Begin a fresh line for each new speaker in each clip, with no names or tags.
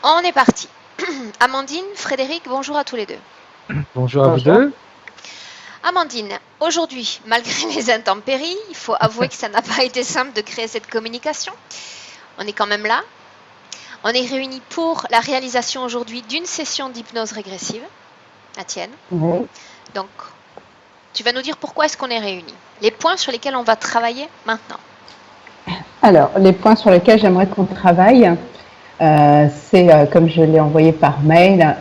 On est parti. Amandine, Frédéric, bonjour à tous les deux.
Bonjour à vous
Bonjour.
deux.
Amandine, aujourd'hui, malgré les intempéries, il faut avouer que ça n'a pas été simple de créer cette communication. On est quand même là. On est réunis pour la réalisation aujourd'hui d'une session d'hypnose régressive, la tienne.
Oui.
Donc, tu vas nous dire pourquoi est-ce qu'on est réunis. Les points sur lesquels on va travailler maintenant.
Alors, les points sur lesquels j'aimerais qu'on travaille, c'est, comme je l'ai envoyé par mail,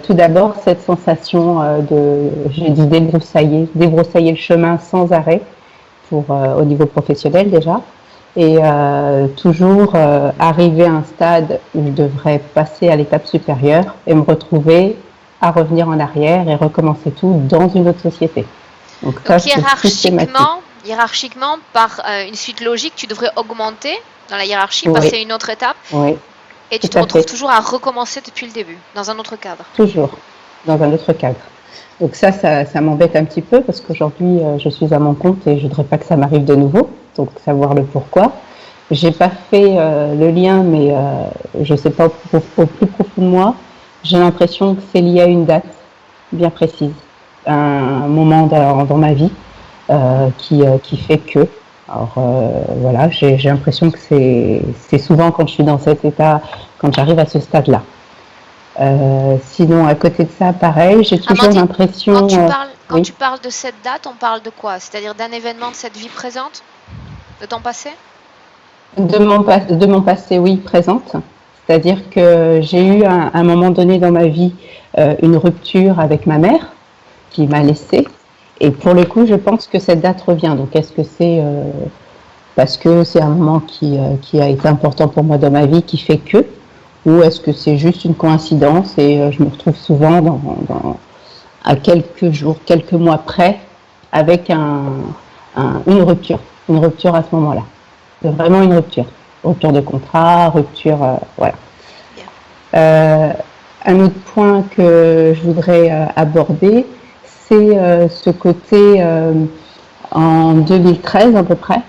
tout d'abord cette sensation j'ai dit débroussailler le chemin sans arrêt au niveau professionnel déjà, et toujours arriver à un stade où je devrais passer à l'étape supérieure et me retrouver à revenir en arrière et recommencer tout dans une autre société. Donc ça,
Donc
c'est systématique.
hiérarchiquement, par une suite logique, tu devrais augmenter dans la hiérarchie,
Oui,
passer à une autre étape,
oui,
et tu
tout
te
à
retrouves
fait.
toujours à recommencer depuis le début, dans un autre cadre.
Toujours dans un autre cadre. Donc ça m'embête un petit peu parce qu'aujourd'hui, je suis à mon compte et je voudrais pas que ça m'arrive de nouveau. Donc savoir le pourquoi. J'ai pas fait le lien, mais je sais pas au plus profond de moi. J'ai l'impression que c'est lié à une date bien précise, un moment dans ma vie qui fait que. Alors voilà, j'ai l'impression que c'est souvent quand je suis dans cet état, quand j'arrive à ce stade-là. Sinon, à côté de ça, pareil, j'ai toujours
Amandine,
l'impression,
quand
oui,
tu parles de cette date, on parle de quoi? C'est-à-dire d'un événement de cette vie présente, de ton passé?
de mon passé, oui, présente. C'est-à-dire que j'ai eu un moment donné dans ma vie une rupture avec ma mère qui m'a laissée. Et pour le coup, je pense que cette date revient. Donc, est-ce que c'est parce que c'est un moment qui a été important pour moi dans ma vie, qui fait que, ou est-ce que c'est juste une coïncidence et je me retrouve souvent à quelques jours, quelques mois près, avec une rupture à ce moment-là. C'est vraiment une rupture de contrat, rupture, voilà.
Bien.
Euh, un autre point que je voudrais aborder, c'est ce côté en 2013 à peu près.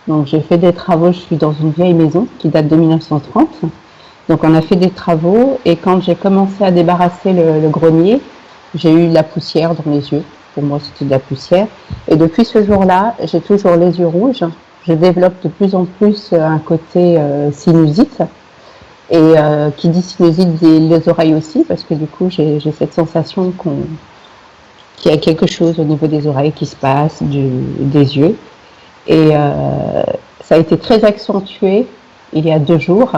Donc j'ai fait des travaux, je suis dans une vieille maison qui date de 1930. Donc on a fait des travaux et quand j'ai commencé à débarrasser le grenier, j'ai eu de la poussière dans les yeux. Pour moi, c'était de la poussière. Et depuis ce jour-là, j'ai toujours les yeux rouges. Je développe de plus en plus un côté sinusite. Et qui dit sinusite dit les oreilles aussi, parce que du coup, j'ai cette sensation qu'il y a quelque chose au niveau des oreilles qui se passe, des yeux. Et ça a été très accentué il y a 2 jours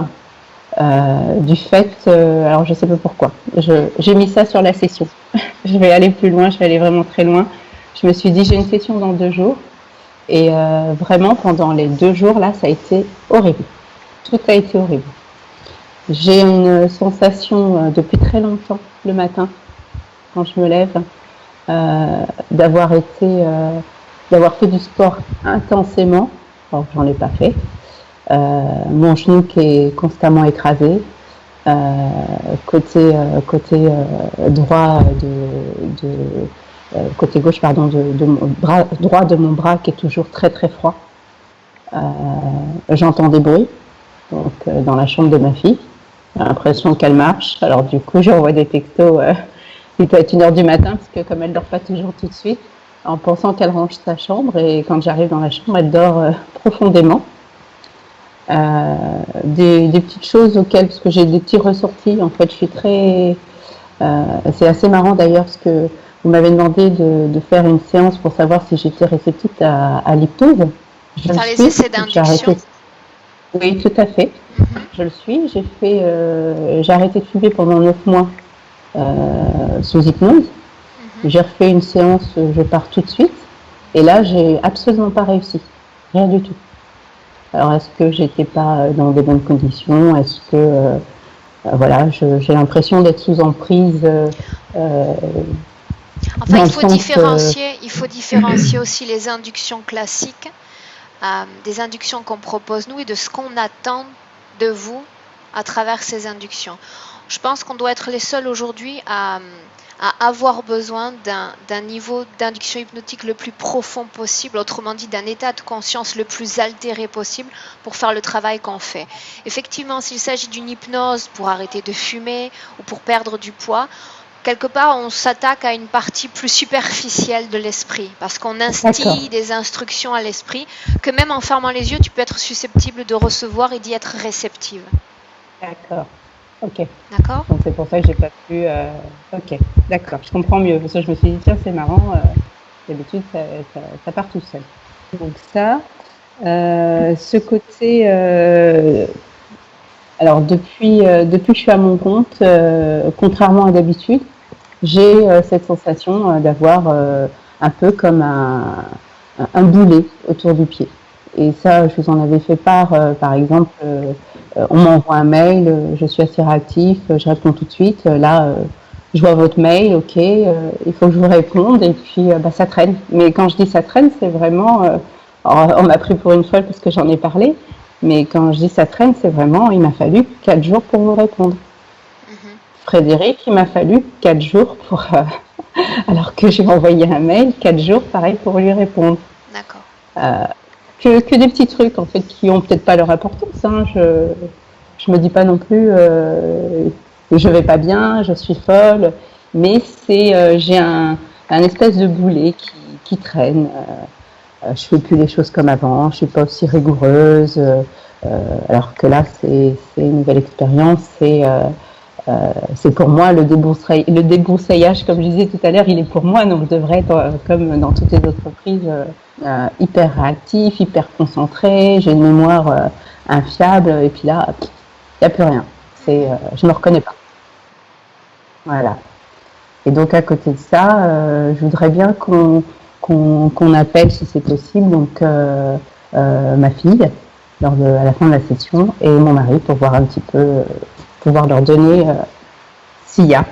du fait, alors je ne sais pas pourquoi, j'ai mis ça sur la session. Je vais aller plus loin, je vais aller vraiment très loin. Je me suis dit, j'ai une session dans 2 jours. Et vraiment, pendant les 2 jours, là, ça a été horrible. Tout a été horrible. J'ai une sensation depuis très longtemps, le matin, quand je me lève, euh, d'avoir été, d'avoir fait du sport intensément. Alors, j'en ai pas fait. Mon genou qui est constamment écrasé, côté droit côté gauche pardon de mon bras droit de mon bras qui est toujours très très froid. J'entends des bruits donc dans la chambre de ma fille. J'ai l'impression qu'elle marche. Alors du coup j'envoie des textos. Il peut être 1 heure du matin parce que comme elle dort pas toujours tout de suite, en pensant qu'elle range sa chambre et quand j'arrive dans la chambre elle dort profondément. Des petites choses auxquelles, parce que j'ai des petits ressortis, en fait, je suis très. C'est assez marrant d'ailleurs, parce que vous m'avez demandé de faire une séance pour savoir si j'étais réceptive à l'hypnose. Je le
Faire les
suis,
essais
j'ai
d'induction.
arrêté. Oui, tout à fait.
Mhm.
Je le suis. J'ai arrêté de fumer pendant 9 mois sous hypnose.
Mhm.
J'ai refait une séance, je pars tout de suite. Et là, j'ai absolument pas réussi. Rien du tout. Alors, est-ce que j'étais pas dans des bonnes conditions? Est-ce que voilà, j'ai l'impression d'être sous emprise euh,
Enfin,
dans le sens.
il faut différencier aussi les inductions classiques des inductions qu'on propose nous et de ce qu'on attend de vous à travers ces inductions. Je pense qu'on doit être les seuls aujourd'hui à avoir besoin d'un niveau d'induction hypnotique le plus profond possible, autrement dit d'un état de conscience le plus altéré possible pour faire le travail qu'on fait. Effectivement, s'il s'agit d'une hypnose pour arrêter de fumer ou pour perdre du poids, quelque part on s'attaque à une partie plus superficielle de l'esprit parce qu'on instille des instructions à l'esprit que même en fermant les yeux, tu peux être susceptible de recevoir et d'y être réceptive.
D'accord. Ok.
D'accord.
Donc c'est pour ça que j'ai pas pu. Ok, d'accord, je comprends mieux. Parce que je me suis dit, tiens, c'est marrant, d'habitude ça part tout seul. Donc ça, ce côté. Alors depuis que je suis à mon compte, contrairement à d'habitude, j'ai cette sensation d'avoir un peu comme un boulet autour du pied. Et ça, je vous en avais fait part, par exemple, on m'envoie un mail, je suis assez réactif, je réponds tout de suite. Là, je vois votre mail, ok, il faut que je vous réponde, et puis ça traîne. Mais quand je dis ça traîne, c'est vraiment, on m'a pris pour une folle parce que j'en ai parlé, mais quand je dis ça traîne, c'est vraiment, il m'a fallu 4 jours pour vous répondre. Frédéric, il m'a fallu 4 jours pour, alors que j'ai envoyé un mail, 4 jours, pareil, pour lui répondre.
D'accord.
Que des petits trucs, en fait, qui ont peut-être pas leur importance. Hein. Je me dis pas non plus, je vais pas bien, je suis folle, mais j'ai un espèce de boulet qui traîne. Je fais plus les choses comme avant, je suis pas aussi rigoureuse. Alors que là, c'est une nouvelle expérience, c'est pour moi le débroussaillage, comme je disais tout à l'heure, il est pour moi, donc je devrais être, comme dans toutes les autres reprises, hyper réactif, hyper concentré, j'ai une mémoire infiable, et puis là, il n'y a plus rien. Je ne me reconnais pas. Voilà. Et donc à côté de ça, je voudrais bien qu'on appelle, si c'est possible, donc ma fille, à la fin de la session, et mon mari, pour voir un petit peu, pouvoir leur donner, s'il y a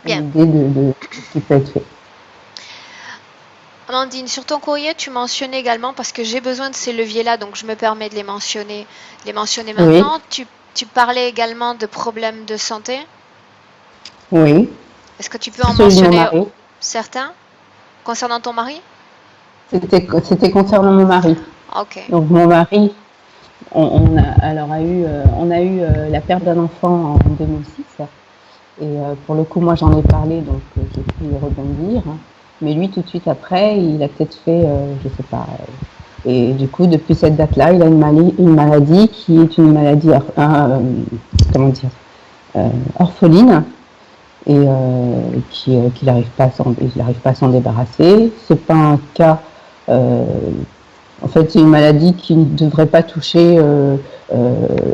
une idée de ce qui peut être fait.
Amandine, sur ton courrier, tu mentionnais également, parce que j'ai besoin de ces leviers-là, donc je me permets de les mentionner maintenant. Oui. Tu parlais également de problèmes de santé.
Oui.
Est-ce que tu peux en mentionner certains concernant ton mari?
C'était concernant mon mari.
Ok.
Donc mon mari, on a eu la perte d'un enfant en 2006. Et pour le coup, moi j'en ai parlé, donc j'ai pu y rebondir. Mais lui, tout de suite après, il a peut-être fait, je sais pas. Et du coup, depuis cette date-là, il a une maladie qui est une maladie, orpheline, et qu'il n'arrive pas à s'en débarrasser. C'est pas un cas. En fait, c'est une maladie qui ne devrait pas toucher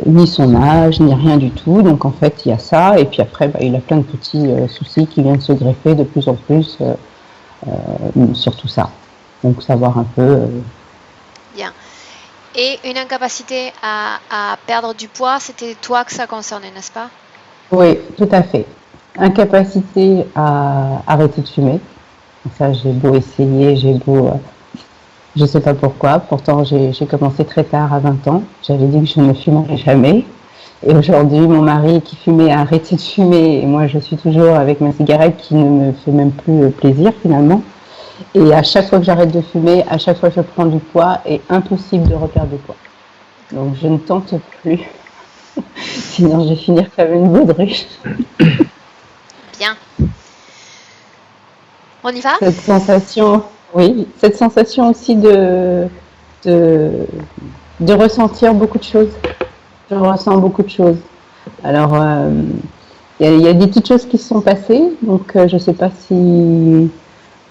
ni son âge, ni rien du tout. Donc en fait, il y a ça. Et puis après, il a plein de petits soucis qui viennent se greffer de plus en plus sur tout ça. Donc savoir un peu.
Bien. Et une incapacité à perdre du poids, c'était toi que ça concernait, n'est-ce pas?
Oui, tout à fait. Incapacité à arrêter de fumer. Ça, j'ai beau essayer, je ne sais pas pourquoi. Pourtant, j'ai commencé très tard, à 20 ans. J'avais dit que je ne fumerais jamais. Et aujourd'hui, mon mari qui fumait a arrêté de fumer. Et moi, je suis toujours avec ma cigarette qui ne me fait même plus plaisir, finalement. Et à chaque fois que j'arrête de fumer, à chaque fois je prends du poids et impossible de reperdre du poids. Donc, je ne tente plus. Sinon, je vais finir comme une baudruche.
Bien. On y va?
Cette sensation aussi de ressentir beaucoup de choses. Je ressens beaucoup de choses. Alors, il y a des petites choses qui se sont passées, donc je ne sais pas si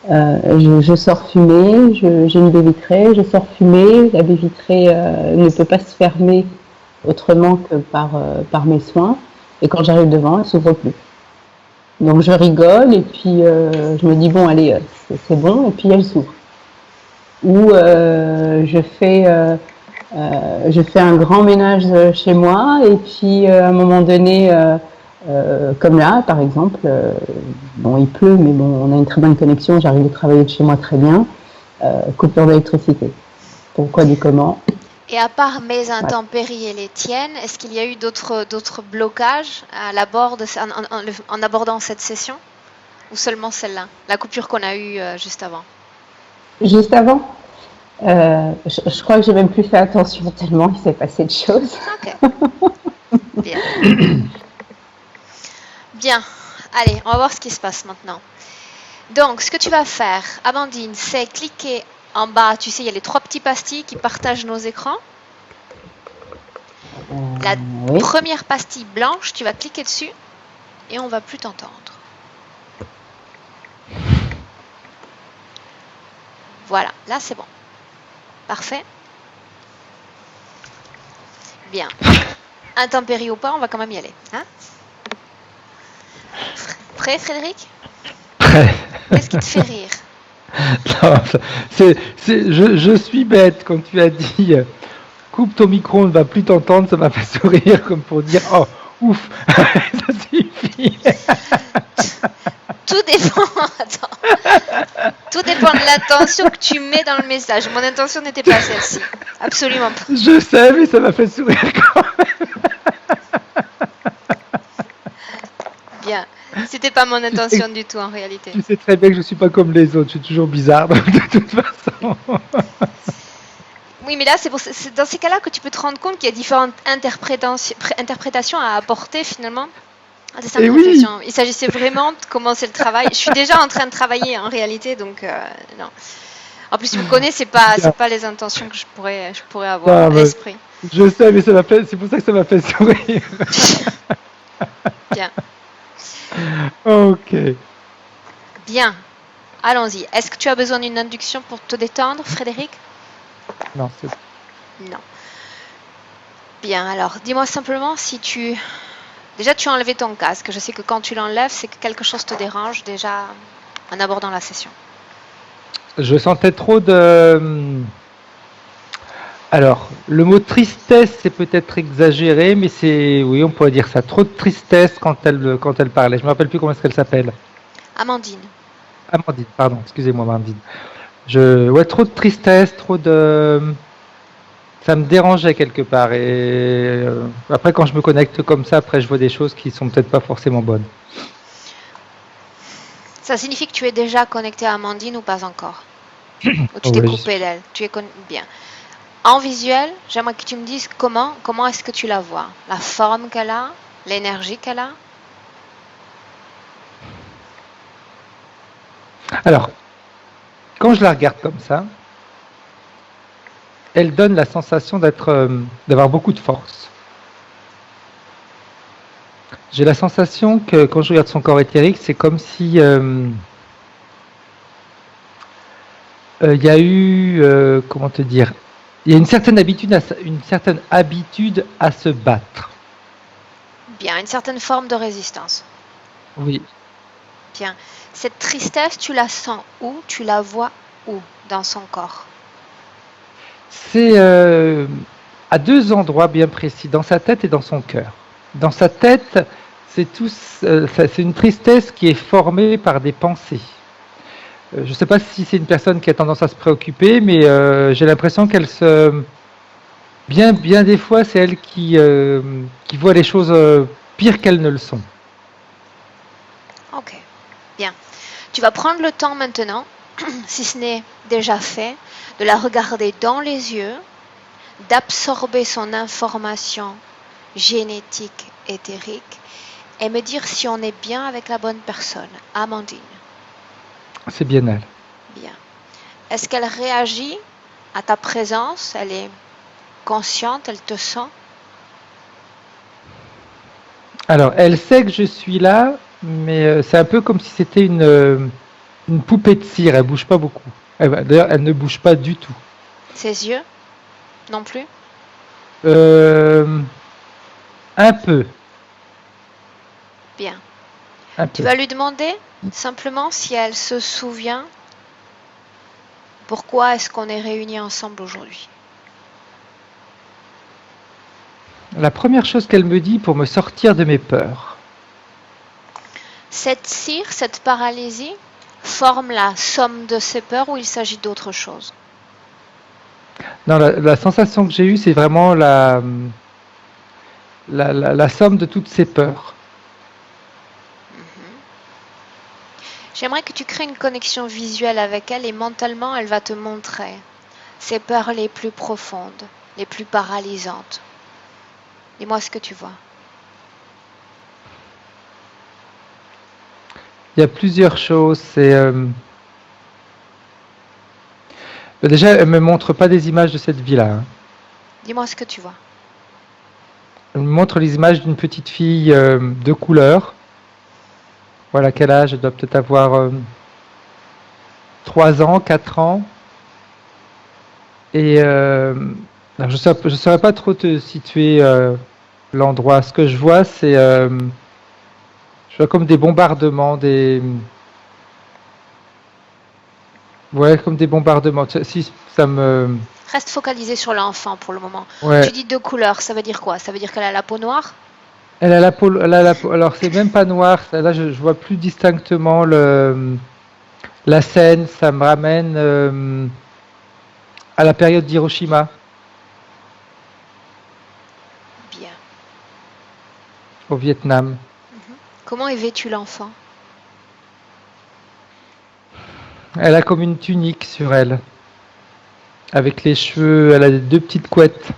je sors fumer, j'ai une baie vitrée, je sors fumer, la baie vitrée ne peut pas se fermer autrement que par mes soins, et quand j'arrive devant, elle ne s'ouvre plus. Donc je rigole, et puis je me dis, bon, allez, c'est bon, et puis elle s'ouvre. Ou je fais un grand ménage chez moi, et puis à un moment donné, comme là, par exemple, bon, il pleut, mais bon, on a une très bonne connexion, j'arrive à travailler de chez moi très bien, coupure d'électricité. Pourquoi, du comment?
Et à part mes
Voilà.
intempéries et les tiennes, est-ce qu'il y a eu d'autres blocages en abordant cette session? Ou seulement celle-là? La coupure qu'on a eue juste avant?
Juste avant, je crois que j'ai même plus fait attention tellement il s'est passé de choses.
Ok, bien. Bien. Allez, on va voir ce qui se passe maintenant. Donc, ce que tu vas faire, Amandine, c'est cliquer en bas. Tu sais, il y a les 3 petits pastilles qui partagent nos écrans. La
Oui.
première pastille blanche, tu vas cliquer dessus et on va plus t'entendre. Voilà, là c'est bon. Parfait. Bien. Intempérie ou pas, on va quand même y aller. Hein? Prêt, Frédéric?
Prêt.
Qu'est-ce qui te fait rire?
Non, je suis bête quand tu as dit coupe ton micro, on ne va plus t'entendre, ça m'a fait sourire comme pour dire oh ouf, ça suffit.
Tout dépend. Attends. Tout dépend de l'intention que tu mets dans le message. Mon intention n'était pas celle-ci. Absolument pas.
Je sais, mais ça m'a fait sourire quand même.
Bien. C'était pas mon intention du tout en réalité.
Tu sais très bien que je suis pas comme les autres, je suis toujours bizarre donc de toute façon.
Oui, mais là, c'est dans ces cas-là que tu peux te rendre compte qu'il y a différentes interprétations à apporter finalement à tes simples
Et oui.
réflexions. Il s'agissait vraiment de commencer le travail. Je suis déjà en train de travailler en réalité, donc non. En plus, tu me connais, c'est pas les intentions que je pourrais avoir à l'esprit.
Je sais, mais c'est pour ça que ça m'a fait sourire.
Bien.
Ok.
Bien. Allons-y. Est-ce que tu as besoin d'une induction pour te détendre, Frédéric?
Non, c'est
Non. Bien, alors, dis-moi simplement si tu... Déjà, tu as enlevé ton casque. Je sais que quand tu l'enlèves, c'est que quelque chose te dérange déjà en abordant la session.
Je sentais trop de... Alors, le mot tristesse, c'est peut-être exagéré, mais oui, on pourrait dire ça. Trop de tristesse quand elle parlait. Je me rappelle plus comment est-ce qu'elle s'appelle.
Amandine.
Amandine, pardon, excusez-moi, Amandine. Ouais, trop de tristesse, trop de... Ça me dérangeait quelque part. Et après, quand je me connecte comme ça, après, je vois des choses qui sont peut-être pas forcément bonnes.
Ça signifie que tu es déjà connecté à Amandine ou pas encore? Ou tu t'es coupé d'elle? Bien. En visuel, j'aimerais que tu me dises comment est-ce que tu la vois? La forme qu'elle a? L'énergie qu'elle a?
Alors, quand je la regarde comme ça, elle donne la sensation d'avoir beaucoup de force. J'ai la sensation que quand je regarde son corps éthérique, c'est comme si il y a eu, comment te dire, il y a une certaine habitude à se battre.
Bien, une certaine forme de résistance.
Oui.
Bien. Cette tristesse, tu la sens où? Tu la vois où dans son corps?
C'est à 2 endroits bien précis, dans sa tête et dans son cœur. Dans sa tête, c'est une tristesse qui est formée par des pensées. Je ne sais pas si c'est une personne qui a tendance à se préoccuper, mais j'ai l'impression bien des fois, c'est elle qui voit les choses pires qu'elles ne le sont.
Ok, bien. Tu vas prendre le temps maintenant, si ce n'est déjà fait, de la regarder dans les yeux, d'absorber son information génétique, éthérique, et me dire si on est bien avec la bonne personne, Amandine.
C'est bien elle.
Bien. Est-ce qu'elle réagit à ta présence? Elle est consciente, elle te sent?
Alors, elle sait que je suis là, mais c'est un peu comme si c'était une poupée de cire. Elle bouge pas beaucoup. D'ailleurs, elle ne bouge pas du tout.
Ses yeux? Non plus?
Un peu.
Bien.
Un
Tu
peu.
vas lui demander simplement si elle se souvient pourquoi est-ce qu'on est réunis ensemble aujourd'hui.
La première chose qu'elle me dit pour me sortir de mes peurs.
Cette cire, cette paralysie, forme la somme de ses peurs ou il s'agit d'autre chose?
Non, la sensation que j'ai eue, c'est vraiment la somme de toutes ces peurs.
J'aimerais que tu crées une connexion visuelle avec elle et mentalement, elle va te montrer ses peurs les plus profondes, les plus paralysantes. Dis-moi ce que tu vois.
Il y a plusieurs choses. Déjà, elle me montre pas des images de cette vie-là, hein.
Dis-moi ce que tu vois.
Elle me montre les images d'une petite fille de couleur. Voilà quel âge, elle doit peut-être avoir 3 ans, 4 ans. Et alors je saurais pas trop te situer l'endroit. Ce que je vois, je vois comme des bombardements, ouais, comme des bombardements. Si ça me,
Reste focalisé sur l'enfant pour le moment. Tu
ouais,
dis deux couleurs, ça veut dire quoi? Ça veut dire qu'elle a la peau noire?
elle a la peau. Alors c'est même pas noir. Là, je vois plus distinctement la scène. Ça me ramène à la période d'Hiroshima,
Bien.
au Vietnam.
Comment est vêtu l'enfant?
Elle a comme une tunique sur elle, avec les cheveux. Elle a deux petites couettes,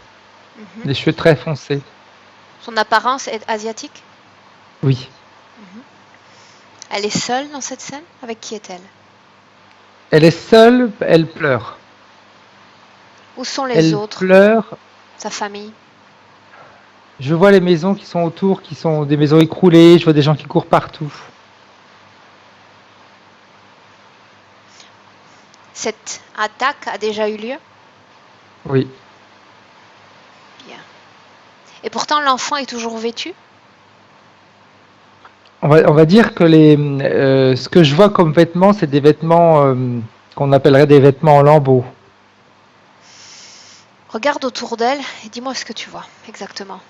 Mhm.
des cheveux très foncés.
Son apparence est asiatique?
Oui.
Elle est seule dans cette scène? Avec qui est-elle?
Elle est seule, elle pleure.
Où sont les
Elle
autres?
pleure.
Sa famille?
Je vois les maisons qui sont autour, qui sont des maisons écroulées. Je vois des gens qui courent partout.
Cette attaque a déjà eu lieu?
Oui.
Bien. Et pourtant l'enfant est toujours vêtu?
On va dire que ce que je vois comme vêtements, c'est des vêtements qu'on appellerait des vêtements en lambeaux.
Regarde autour d'elle et dis-moi ce que tu vois exactement.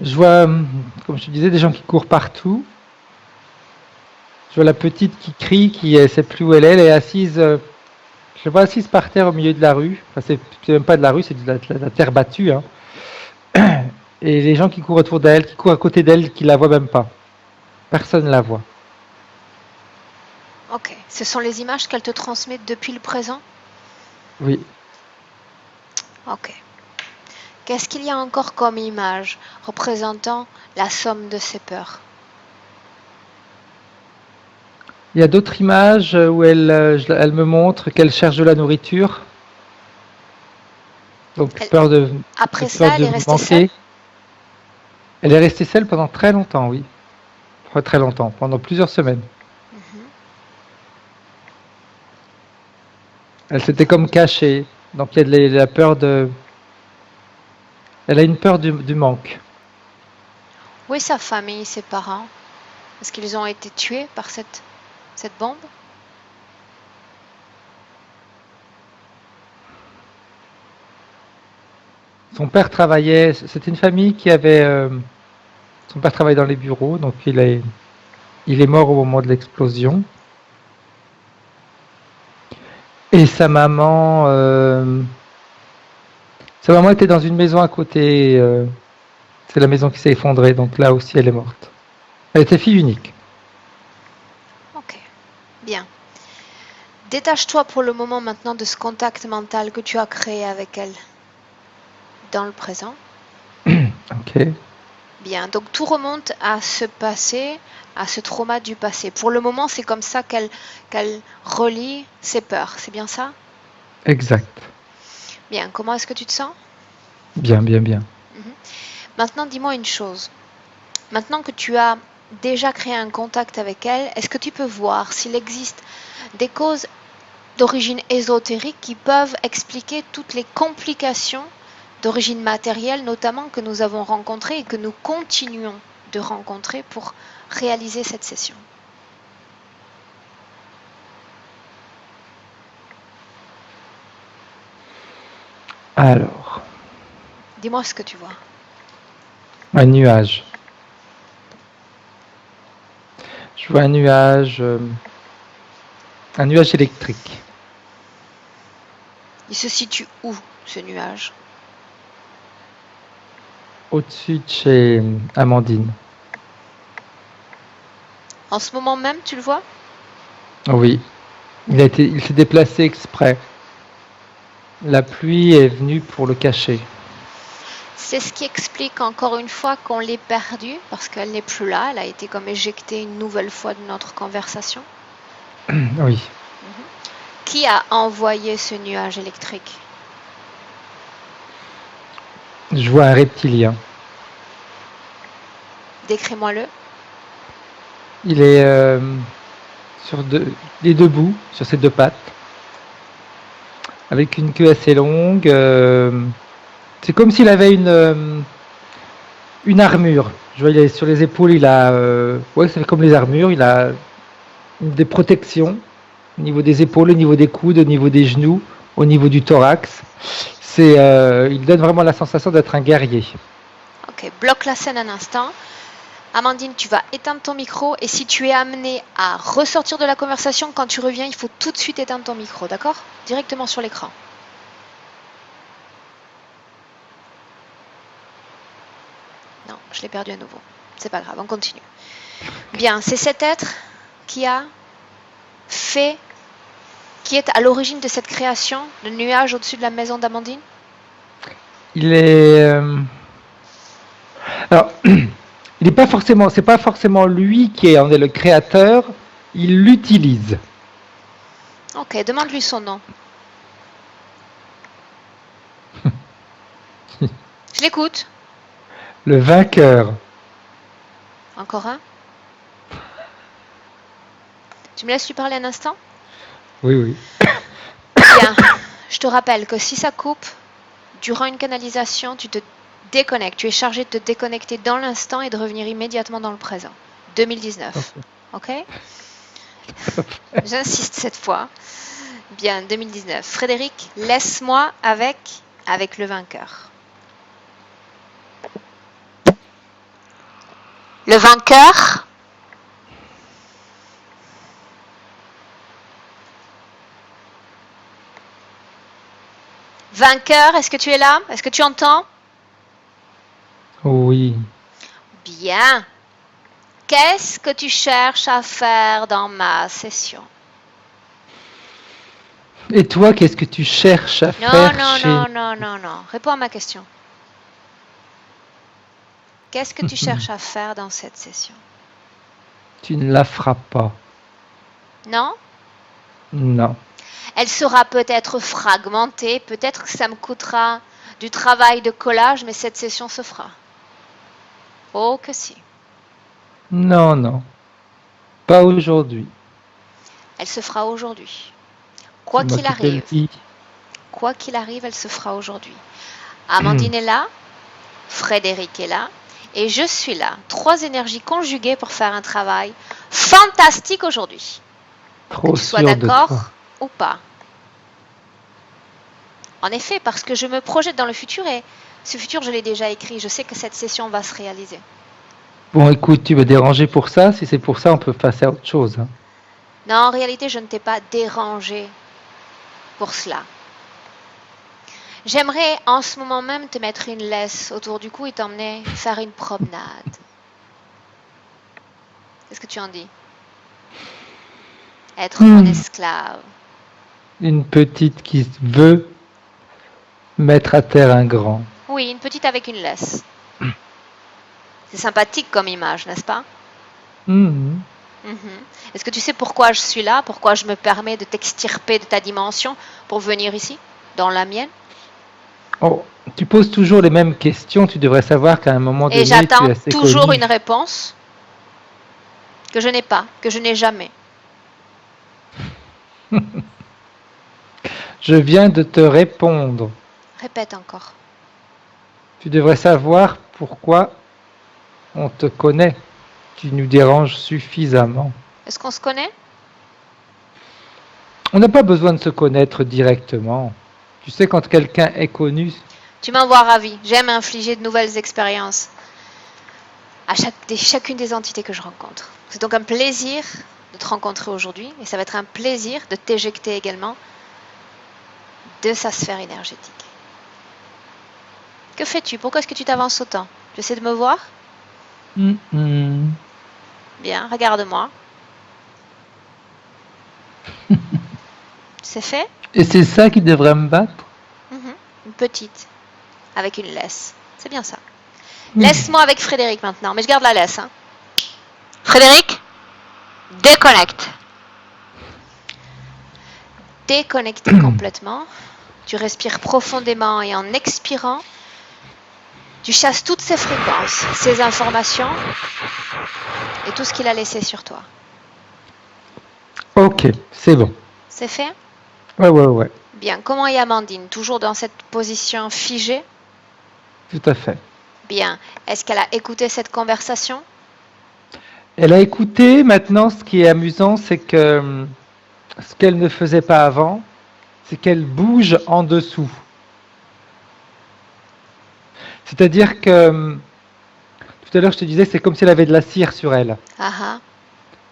Je vois, comme je te disais, des gens qui courent partout. Je vois la petite qui crie, qui ne sait plus où elle est assise. Je la vois assise par terre au milieu de la rue. Enfin, c'est même pas de la rue, c'est de la terre battue, hein. Et les gens qui courent autour d'elle, qui courent à côté d'elle, qui la voient même pas. Personne ne la voit.
Ok. Ce sont les images qu'elle te transmet depuis le présent?
Oui.
Ok. Qu'est-ce qu'il y a encore comme image représentant la somme de ses peurs?
Il y a d'autres images où elle me montre qu'elle cherche de la nourriture. Donc
Elle- Après
peur
ça, elle
de
est restée seule?
manquer. Elle est restée seule pendant très longtemps, oui. Enfin, très longtemps, pendant plusieurs semaines. Elle s'était comme cachée. Donc il y a la peur de. Elle a une peur du manque.
Où est sa famille, ses parents? Est-ce qu'ils ont été tués par cette bombe?
Son père travaillait. C'était une famille qui avait. Son père travaillait dans les bureaux, donc il est mort au moment de l'explosion. Et sa maman était dans une maison à côté. C'est la maison qui s'est effondrée, donc là aussi elle est morte. Elle était fille unique.
Ok. Bien. Détache-toi pour le moment maintenant de ce contact mental que tu as créé avec elle dans le présent.
Ok.
Bien, donc tout remonte à ce passé, à ce trauma du passé. Pour le moment, c'est comme ça qu'elle relie ses peurs. C'est bien ça?
Exact.
Bien, comment est-ce que tu te sens?
Bien, bien, bien.
Maintenant, dis-moi une chose. Maintenant que tu as déjà créé un contact avec elle, est-ce que tu peux voir s'il existe des causes d'origine ésotérique qui peuvent expliquer toutes les complications d'origine matérielle, notamment que nous avons rencontrées et que nous continuons de rencontrer pour réaliser cette session?
Alors,
Dis-moi ce que tu vois.
un nuage. Je vois un nuage électrique.
Il se situe où, ce nuage?
Au-dessus de chez Amandine.
En ce moment même, tu le vois?
Oui. Il s'est déplacé exprès. La pluie est venue pour le cacher.
C'est ce qui explique encore une fois qu'on l'ait perdue, parce qu'elle n'est plus là, elle a été comme éjectée une nouvelle fois de notre conversation.
Oui.
Qui a envoyé ce nuage électrique?
Je vois un reptilien.
Décris-moi-le.
Il est il est debout sur ses deux pattes, avec une queue assez longue. C'est comme s'il avait une armure. Je vois, sur les épaules, il a, ouais, c'est comme les armures. Il a des protections au niveau des épaules, au niveau des coudes, au niveau des genoux, au niveau du thorax. Il donne vraiment la sensation d'être un guerrier.
Ok, bloque la scène un instant. Amandine, tu vas éteindre ton micro et si tu es amené à ressortir de la conversation, quand tu reviens, il faut tout de suite éteindre ton micro, d'accord? Directement sur l'écran. Non, je l'ai perdu à nouveau. C'est pas grave, on continue. Bien, c'est cet être qui est à l'origine de cette création, le nuage au-dessus de la maison d'Amandine?
Il est, alors, c'est pas forcément lui qui en est le créateur. Il l'utilise.
Ok, demande-lui son nom. Je l'écoute.
Le vainqueur.
Encore un? Tu me laisses lui parler un instant?
Oui.
Bien, je te rappelle que si ça coupe, durant une canalisation, tu te déconnectes. Tu es chargé de te déconnecter dans l'instant et de revenir immédiatement dans le présent. 2019. Ok? J'insiste cette fois. Bien, 2019. Frédéric, laisse-moi avec le vainqueur. Le vainqueur? Vainqueur, est-ce que tu es là? Est-ce que tu entends?
Oui.
Bien. Qu'est-ce que tu cherches à faire dans ma session?
Et toi, qu'est-ce que tu cherches à faire chez...
Non. Réponds à ma question. Qu'est-ce que tu cherches à faire dans cette session?
Tu ne la feras pas.
Non?
Non.
Elle sera peut-être fragmentée, peut-être que ça me coûtera du travail de collage, mais cette session se fera. Oh que si.
Non. Pas aujourd'hui.
Elle se fera aujourd'hui. Quoi
C'est moi
qu'il
qui te le
arrive.
dis.
Quoi qu'il arrive, elle se fera aujourd'hui. Amandine est là, Frédéric est là, et je suis là. 3 énergies conjuguées pour faire un travail fantastique aujourd'hui.
Trop
Que tu sois
sûr de
d'accord
toi.
ou pas. En effet, parce que je me projette dans le futur et ce futur, je l'ai déjà écrit. Je sais que cette session va se réaliser.
Bon, écoute, tu me déranger pour ça. Si c'est pour ça, on peut passer à autre chose. Hein.
Non, en réalité, je ne t'ai pas dérangé pour cela. J'aimerais en ce moment même te mettre une laisse autour du cou et t'emmener faire une promenade. Qu'est-ce que tu en dis? Être mon esclave.
Une petite qui veut mettre à terre un grand.
Oui, une petite avec une laisse. C'est sympathique comme image, n'est-ce pas?
Mhm.
Est-ce que tu sais pourquoi je suis là? Pourquoi je me permets de t'extirper de ta dimension pour venir ici, dans la mienne?
Oh, tu poses toujours les mêmes questions. Tu devrais savoir qu'à un moment donné,
Et j'attends
tu es assez
toujours
connu.
une réponse que je n'ai pas, que je n'ai jamais.
Je viens de te répondre.
Répète encore.
Tu devrais savoir pourquoi on te connaît. Tu nous déranges suffisamment.
Est-ce qu'on se connaît?
On n'a pas besoin de se connaître directement. Tu sais, quand quelqu'un est connu,
Tu m'envoies ravi. J'aime infliger de nouvelles expériences à chacune des entités que je rencontre. C'est donc un plaisir de te rencontrer aujourd'hui et ça va être un plaisir de t'éjecter également de sa sphère énergétique. Que fais-tu? Pourquoi est-ce que tu t'avances autant? Tu essaies de me voir? Bien, regarde-moi. C'est fait?
Et c'est ça qui devrait me battre?
Une petite, avec une laisse. C'est bien ça. Laisse-moi avec Frédéric maintenant, mais je garde la laisse. Hein. Frédéric, déconnecte. Déconnecté complètement. Tu respires profondément et en expirant, tu chasses toutes ces fréquences, ces informations et tout ce qu'il a laissé sur toi.
Ok, c'est bon.
C'est fait?
Ouais.
Bien. Comment est Amandine? Toujours dans cette position figée?
Tout à fait.
Bien. Est-ce qu'elle a écouté cette conversation?
Elle a écouté. Maintenant, ce qui est amusant, c'est que ce qu'elle ne faisait pas avant, c'est qu'elle bouge en dessous. C'est-à-dire que tout à l'heure, je te disais, c'est comme si elle avait de la cire sur elle.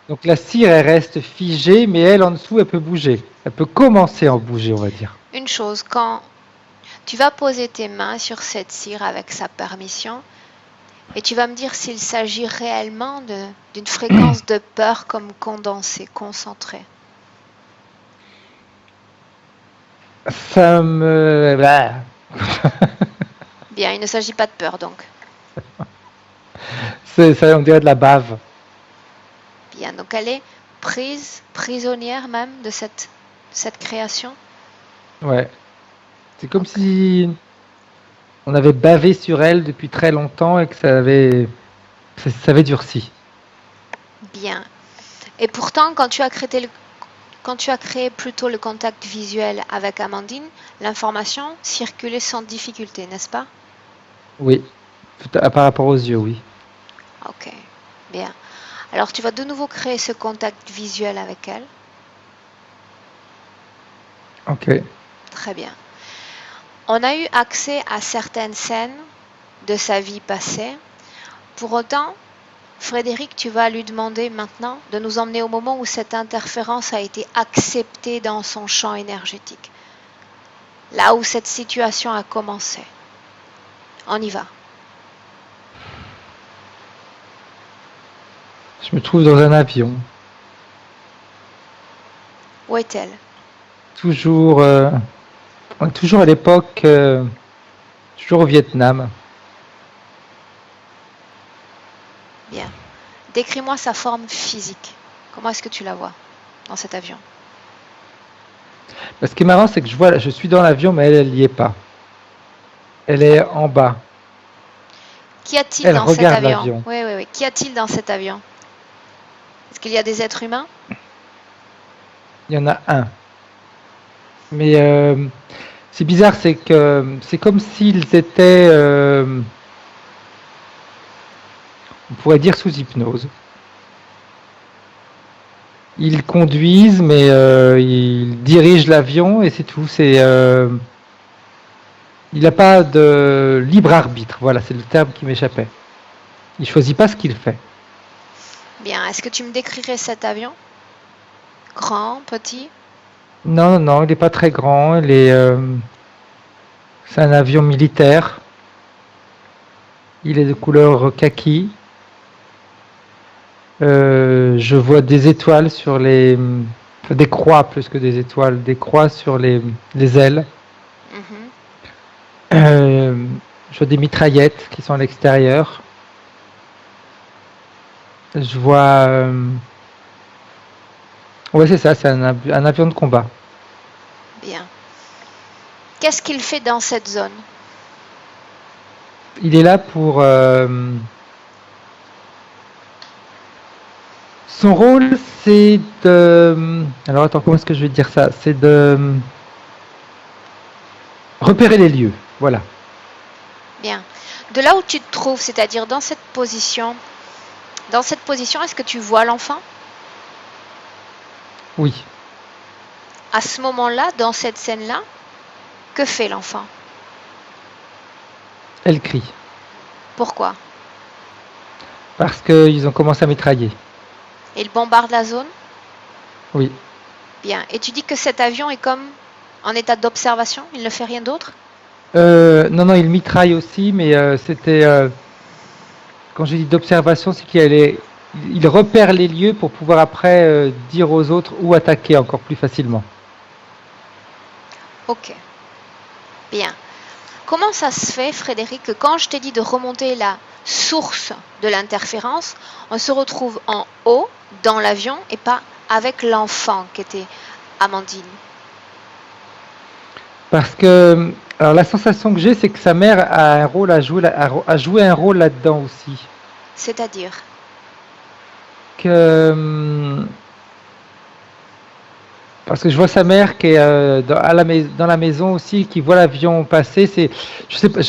Donc la cire, elle reste figée, mais elle, en dessous, elle peut bouger. Elle peut commencer à en bouger, on va dire.
Une chose, quand tu vas poser tes mains sur cette cire avec sa permission, et tu vas me dire s'il s'agit réellement d'une fréquence de peur comme condensée, concentrée.
Ça me...
Bien, il ne s'agit pas de peur donc.
Ça, on dirait de la bave.
Bien, donc elle est prisonnière même de cette création.
Ouais. C'est comme si on avait bavé sur elle depuis très longtemps et que ça avait durci.
Bien. Et pourtant, quand tu as créé plutôt le contact visuel avec Amandine, l'information circulait sans difficulté, n'est-ce pas?
Oui. Par rapport aux yeux, oui.
Ok. Bien. Alors, tu vas de nouveau créer ce contact visuel avec elle.
Ok.
Très bien. On a eu accès à certaines scènes de sa vie passée. Pour autant, Frédéric, tu vas lui demander maintenant de nous emmener au moment où cette interférence a été acceptée dans son champ énergétique. Là où cette situation a commencé. On y va.
Je me trouve dans un avion.
Où est-elle?
Toujours à l'époque, toujours au Vietnam.
Bien. Décris-moi sa forme physique. Comment est-ce que tu la vois dans cet avion?
Ce qui est marrant, c'est que je suis dans l'avion, mais elle n'y est pas. Elle est en bas.
Qu'y a-t-il
Elle
dans cet
regarde
avion?
l'avion.
Oui. Qu'y a-t-il dans cet avion? Est-ce qu'il y a des êtres humains?
Il y en a un. Mais c'est bizarre, c'est comme s'ils étaient, on pourrait dire, sous hypnose. Ils conduisent, mais ils dirigent l'avion et c'est tout. Il n'a pas de libre arbitre. Voilà, c'est le terme qui m'échappait. Il choisit pas ce qu'il fait.
Bien. Est-ce que tu me décrirais cet avion? Grand, petit?
Non, il n'est pas très grand. C'est un avion militaire. Il est de couleur kaki. Je vois des étoiles sur des croix plus que des étoiles, des croix sur les ailes. Je vois des mitraillettes qui sont à l'extérieur. Je vois... Ouais, c'est ça, c'est un avion de combat.
Bien. Qu'est-ce qu'il fait dans cette zone?
Il est là pour... Son rôle, c'est de... Alors attends, comment est-ce que je vais dire ça? C'est de repérer les lieux, voilà.
Bien. De là où tu te trouves, c'est-à-dire dans cette position, est-ce que tu vois l'enfant?
Oui.
À ce moment-là, dans cette scène-là, que fait l'enfant?
Elle crie.
Pourquoi?
Parce qu'ils ont commencé à mitrailler.
Il bombarde la zone?
Oui.
Bien. Et tu dis que cet avion est comme En état d'observation, il ne fait rien d'autre?
Non, non, il mitraille aussi, mais c'était quand j'ai dit d'observation, c'est il repère les lieux pour pouvoir après dire aux autres où attaquer encore plus facilement.
Ok, bien. Comment ça se fait, Frédéric, que quand je t'ai dit de remonter la source de l'interférence, on se retrouve en haut, dans l'avion, et pas avec l'enfant qui était Amandine?
Parce que alors la sensation que j'ai, c'est que sa mère a un rôle à jouer, a joué un rôle là-dedans aussi.
C'est-à-dire?
Que parce que je vois sa mère qui est dans la maison aussi, qui voit l'avion passer. Je sais pas,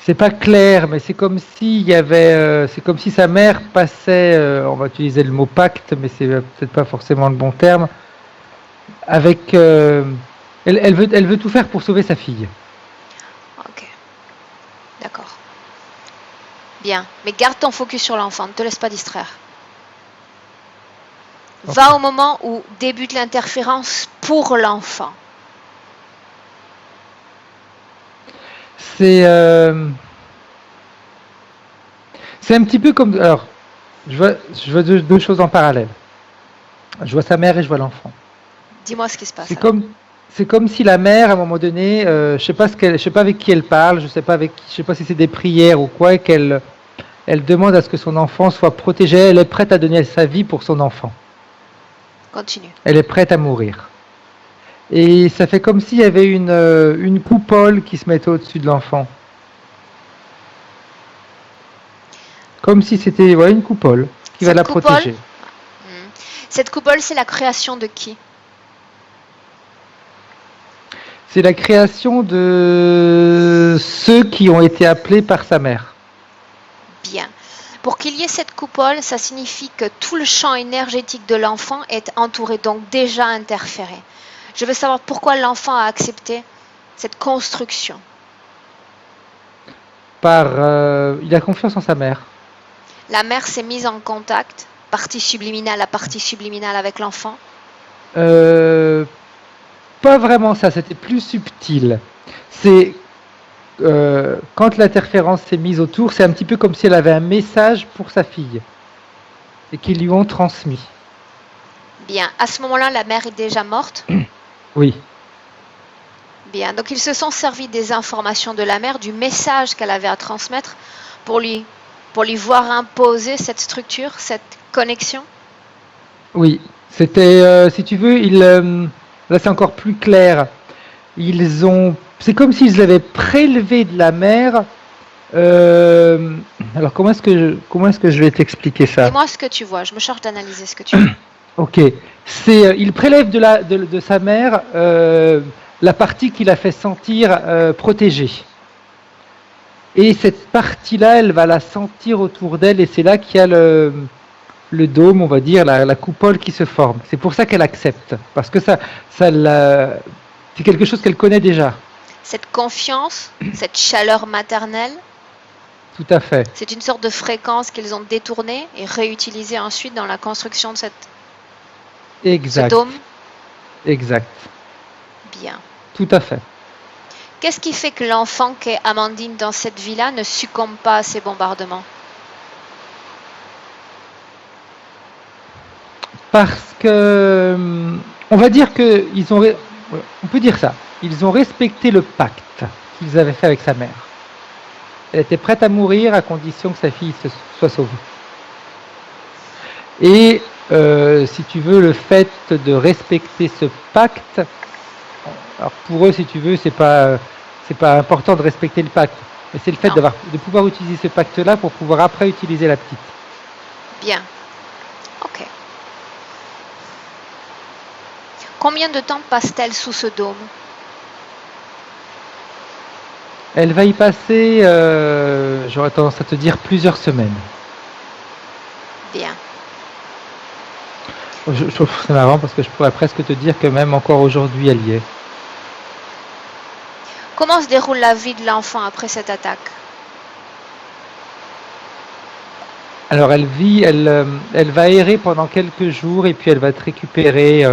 c'est pas clair, mais c'est comme s'il y avait, c'est comme si sa mère passait, on va utiliser le mot pacte, mais c'est peut-être pas forcément le bon terme, avec, elle veut tout faire pour sauver sa fille.
Ok, d'accord. Bien, mais garde ton focus sur l'enfant, ne te laisse pas distraire. Va au moment où débute l'interférence pour l'enfant.
C'est un petit peu comme, alors, je vois deux choses en parallèle. Je vois sa mère et je vois l'enfant.
Dis-moi ce qui se passe.
C'est comme si la mère, à un moment donné, je sais pas avec qui elle parle, je sais pas si c'est des prières ou quoi, et elle demande à ce que son enfant soit protégé. Elle est prête à donner sa vie pour son enfant.
Continue.
Elle est prête à mourir. Et ça fait comme s'il y avait une coupole qui se mettait au-dessus de l'enfant. Comme si c'était une coupole qui va la protéger.
Cette coupole, c'est la création de qui?
C'est la création de ceux qui ont été appelés par sa mère.
Bien. Pour qu'il y ait cette coupole, ça signifie que tout le champ énergétique de l'enfant est entouré, donc déjà interféré. Je veux savoir pourquoi l'enfant a accepté cette construction.
Il a confiance en sa mère.
La mère s'est mise en contact, partie subliminale à partie subliminale avec l'enfant?
Pas vraiment ça, c'était plus subtil. C'est quand l'interférence s'est mise autour, c'est un petit peu comme si elle avait un message pour sa fille et qu'ils lui ont transmis.
Bien, à ce moment-là, la mère est déjà morte?
Oui.
Bien, donc ils se sont servis des informations de la mère, du message qu'elle avait à transmettre pour lui voir imposer cette structure, cette connexion?
Oui, c'était, si tu veux, là c'est encore plus clair. C'est comme s'ils avaient prélevé de la mer. Alors comment est-ce que je vais t'expliquer ça?
Dis-moi ce que tu vois, je me charge d'analyser ce que tu vois.
Ok, il prélève de sa mère la partie qu'il a fait sentir protégée. Et cette partie-là, elle va la sentir autour d'elle, et c'est là qu'il y a le dôme, on va dire, la coupole qui se forme. C'est pour ça qu'elle accepte, parce que c'est quelque chose qu'elle connaît déjà.
Cette confiance, cette chaleur maternelle,
tout à fait.
C'est une sorte de fréquence qu'ils ont détournée et réutilisée ensuite dans la construction de ce dôme?
Exact.
Bien.
Tout à fait.
Qu'est-ce qui fait que l'enfant qu'est Amandine dans cette vie-là ne succombe pas à ces bombardements?
Parce que, on va dire on peut dire ça, ils ont respecté le pacte qu'ils avaient fait avec sa mère. Elle était prête à mourir à condition que sa fille soit sauvée. Et si tu veux, le fait de respecter ce pacte, alors pour eux, si tu veux, c'est pas important de respecter le pacte, mais c'est le fait de pouvoir utiliser ce pacte-là pour pouvoir après utiliser la petite.
Bien. Ok. Combien de temps passe-t-elle sous ce dôme?
Elle va y passer, j'aurais tendance à te dire, plusieurs semaines.
Bien.
Je trouve que c'est marrant parce que je pourrais presque te dire que même encore aujourd'hui, elle y est.
Comment se déroule la vie de l'enfant après cette attaque?
Alors elle va errer pendant quelques jours et puis elle va être récupérée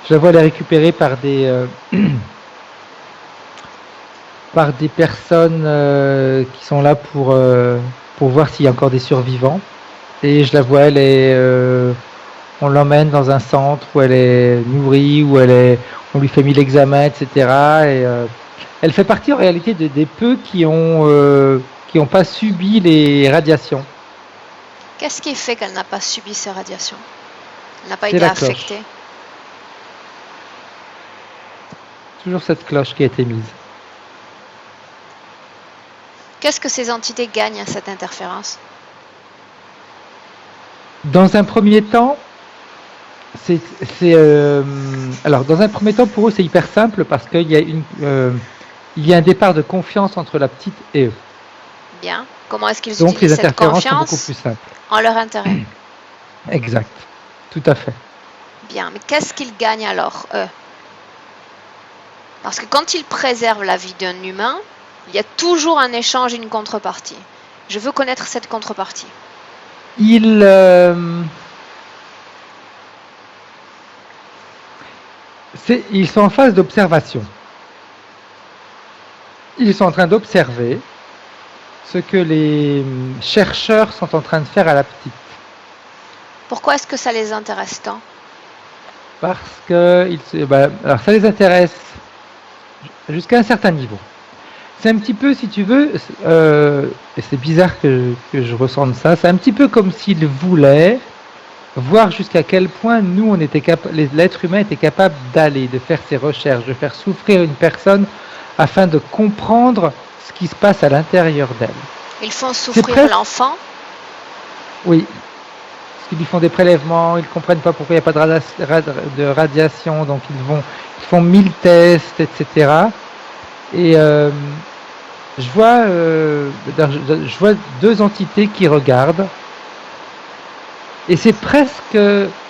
Je la vois les récupérer par des personnes qui sont là pour voir s'il y a encore des survivants. Et je la vois, on l'emmène dans un centre où elle est nourrie, on lui fait 1000 examens, etc. Et elle fait partie en réalité des peu qui ont pas subi les radiations.
Qu'est-ce qui fait qu'elle n'a pas subi ces radiations? Elle n'a pas
C'est
été
la cloche.
affectée.
Toujours cette cloche qui a été mise.
Qu'est-ce que ces entités gagnent à cette interférence?
Dans un premier temps, alors dans un premier temps pour eux c'est hyper simple parce qu'il y a un départ de confiance entre la petite et eux.
Bien. Comment est-ce qu'ils
Donc les
utilisent cette
interférences sont beaucoup
confiance
plus simples.
en leur intérêt?
Exact. Tout à fait.
Bien. Mais qu'est-ce qu'ils gagnent alors, eux? Parce que quand ils préservent la vie d'un humain, il y a toujours un échange, une contrepartie. Je veux connaître cette contrepartie.
Ils sont en phase d'observation. Ils sont en train d'observer ce que les chercheurs sont en train de faire à la petite.
Pourquoi est-ce que ça les intéresse tant?
Parce que alors ça les intéresse jusqu'à un certain niveau. C'est un petit peu, si tu veux, et c'est bizarre que je ressente ça, c'est un petit peu comme s'ils voulaient voir jusqu'à quel point nous, l'être humain était capable d'aller, de faire ses recherches, de faire souffrir une personne afin de comprendre ce qui se passe à l'intérieur d'elle.
Ils font souffrir l'enfant?
Oui. Parce qu'ils lui font des prélèvements, ils ne comprennent pas pourquoi il n'y a pas de radiation, donc ils font 1000 tests, etc. Et je vois deux entités qui regardent. Et c'est presque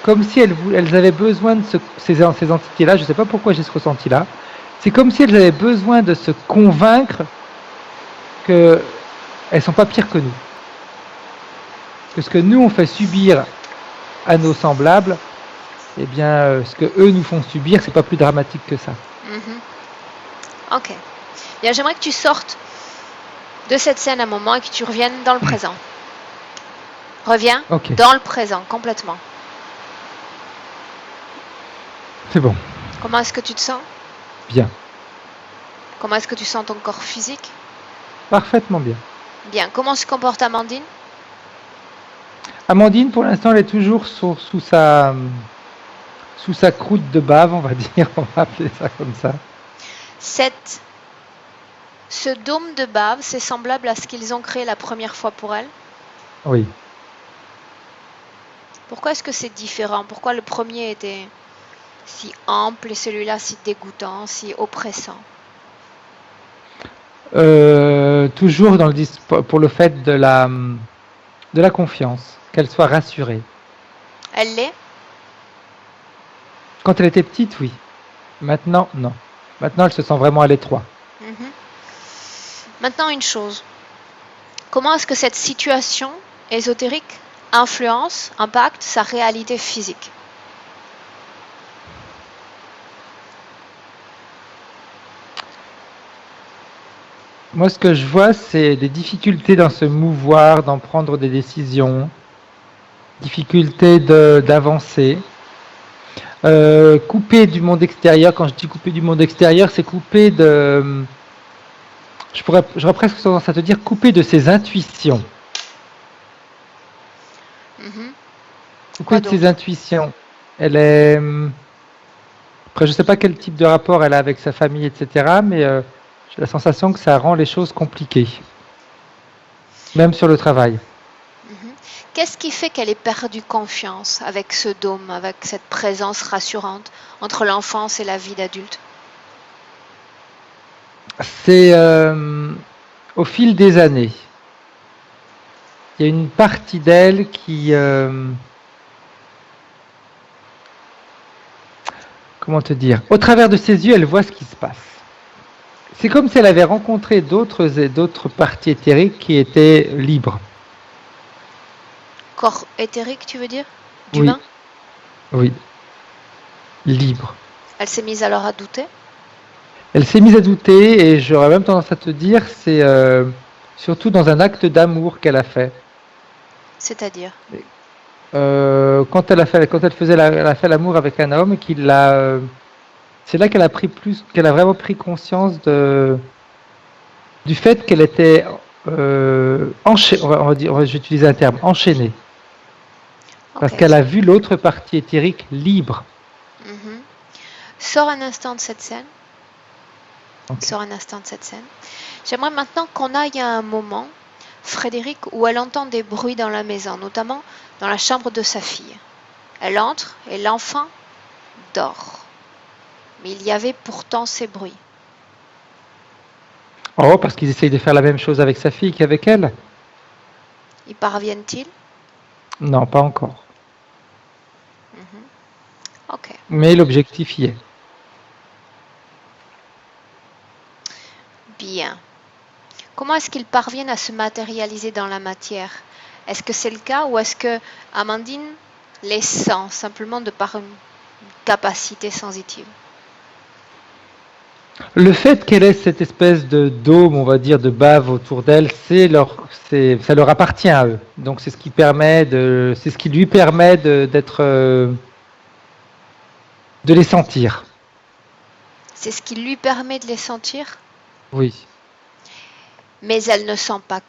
comme si elles avaient besoin de ces entités-là, je ne sais pas pourquoi j'ai ce ressenti-là, c'est comme si elles avaient besoin de se convaincre qu'elles ne sont pas pires que nous. Que ce que nous on fait subir à nos semblables, eh bien ce que eux nous font subir, c'est pas plus dramatique que ça.
Ok. Bien, j'aimerais que tu sortes de cette scène un moment et que tu reviennes dans le présent. Reviens dans le présent, complètement.
C'est bon.
Comment est-ce que tu te sens?
Bien.
Comment est-ce que tu sens ton corps physique?
Parfaitement bien.
Bien. Comment se comporte Amandine?
Amandine, pour l'instant, elle est toujours sous sa croûte de bave, on va dire. On va appeler ça comme ça.
Ce dôme de bave, c'est semblable à ce qu'ils ont créé la première fois pour elle?
Oui.
Pourquoi est-ce que c'est différent? Pourquoi le premier était si ample et celui-là si dégoûtant, si oppressant?
Toujours pour le fait de la confiance, qu'elle soit rassurée.
Elle l'est?
Quand elle était petite, oui. Maintenant, non. Maintenant, elle se sent vraiment à l'étroit.
Maintenant, une chose. Comment est-ce que cette situation ésotérique impacte sa réalité physique?
Moi, ce que je vois, c'est des difficultés dans se mouvoir, d'en prendre des décisions, difficultés d'avancer, couper du monde extérieur. Quand je dis couper du monde extérieur, c'est couper de... J'aurais presque tendance à te dire couper de ses intuitions. Couper de ses intuitions. Elle est... Après, je ne sais pas quel type de rapport elle a avec sa famille, etc. Mais j'ai la sensation que ça rend les choses compliquées. Même sur le travail.
Qu'est-ce qui fait qu'elle ait perdu confiance avec ce dôme, avec cette présence rassurante entre l'enfance et la vie d'adulte?
C'est au fil des années. Il y a une partie d'elle qui... comment te dire? Au travers de ses yeux, elle voit ce qui se passe. C'est comme si elle avait rencontré d'autres parties éthériques qui étaient libres.
Corps éthérique, tu veux dire? D'humain?
Oui. libre.
Elle s'est mise alors à douter?
Elle s'est mise à douter et j'aurais même tendance à te dire, c'est surtout dans un acte d'amour qu'elle a fait.
C'est-à-dire?
Quand elle a fait l'amour avec un homme, c'est là qu'elle a vraiment pris conscience du fait qu'elle était je vais utiliser un terme, enchaînée. Parce
Ok.
qu'elle a vu l'autre partie éthérique libre.
Mhm. Sors un instant de cette scène.
Ok.
Sors un instant de cette scène. J'aimerais maintenant qu'on aille à un moment, Frédéric, où elle entend des bruits dans la maison, notamment dans la chambre de sa fille. Elle entre et l'enfant dort. Mais il y avait pourtant ces bruits.
Oh, parce qu'ils essayent de faire la même chose avec sa fille qu'avec elle?
Y parviennent-ils?
Non, pas encore.
Ok.
Mais l'objectif y est.
Bien. Comment est-ce qu'ils parviennent à se matérialiser dans la matière? Est-ce que c'est le cas ou est-ce que Amandine les sent simplement de par une capacité sensitive?
Le fait qu'elle ait cette espèce de dôme, on va dire, de bave autour d'elle, ça leur appartient à eux. Donc c'est ce qui lui permet de les sentir.
C'est ce qui lui permet de les sentir,
Oui.
mais elle ne sent pas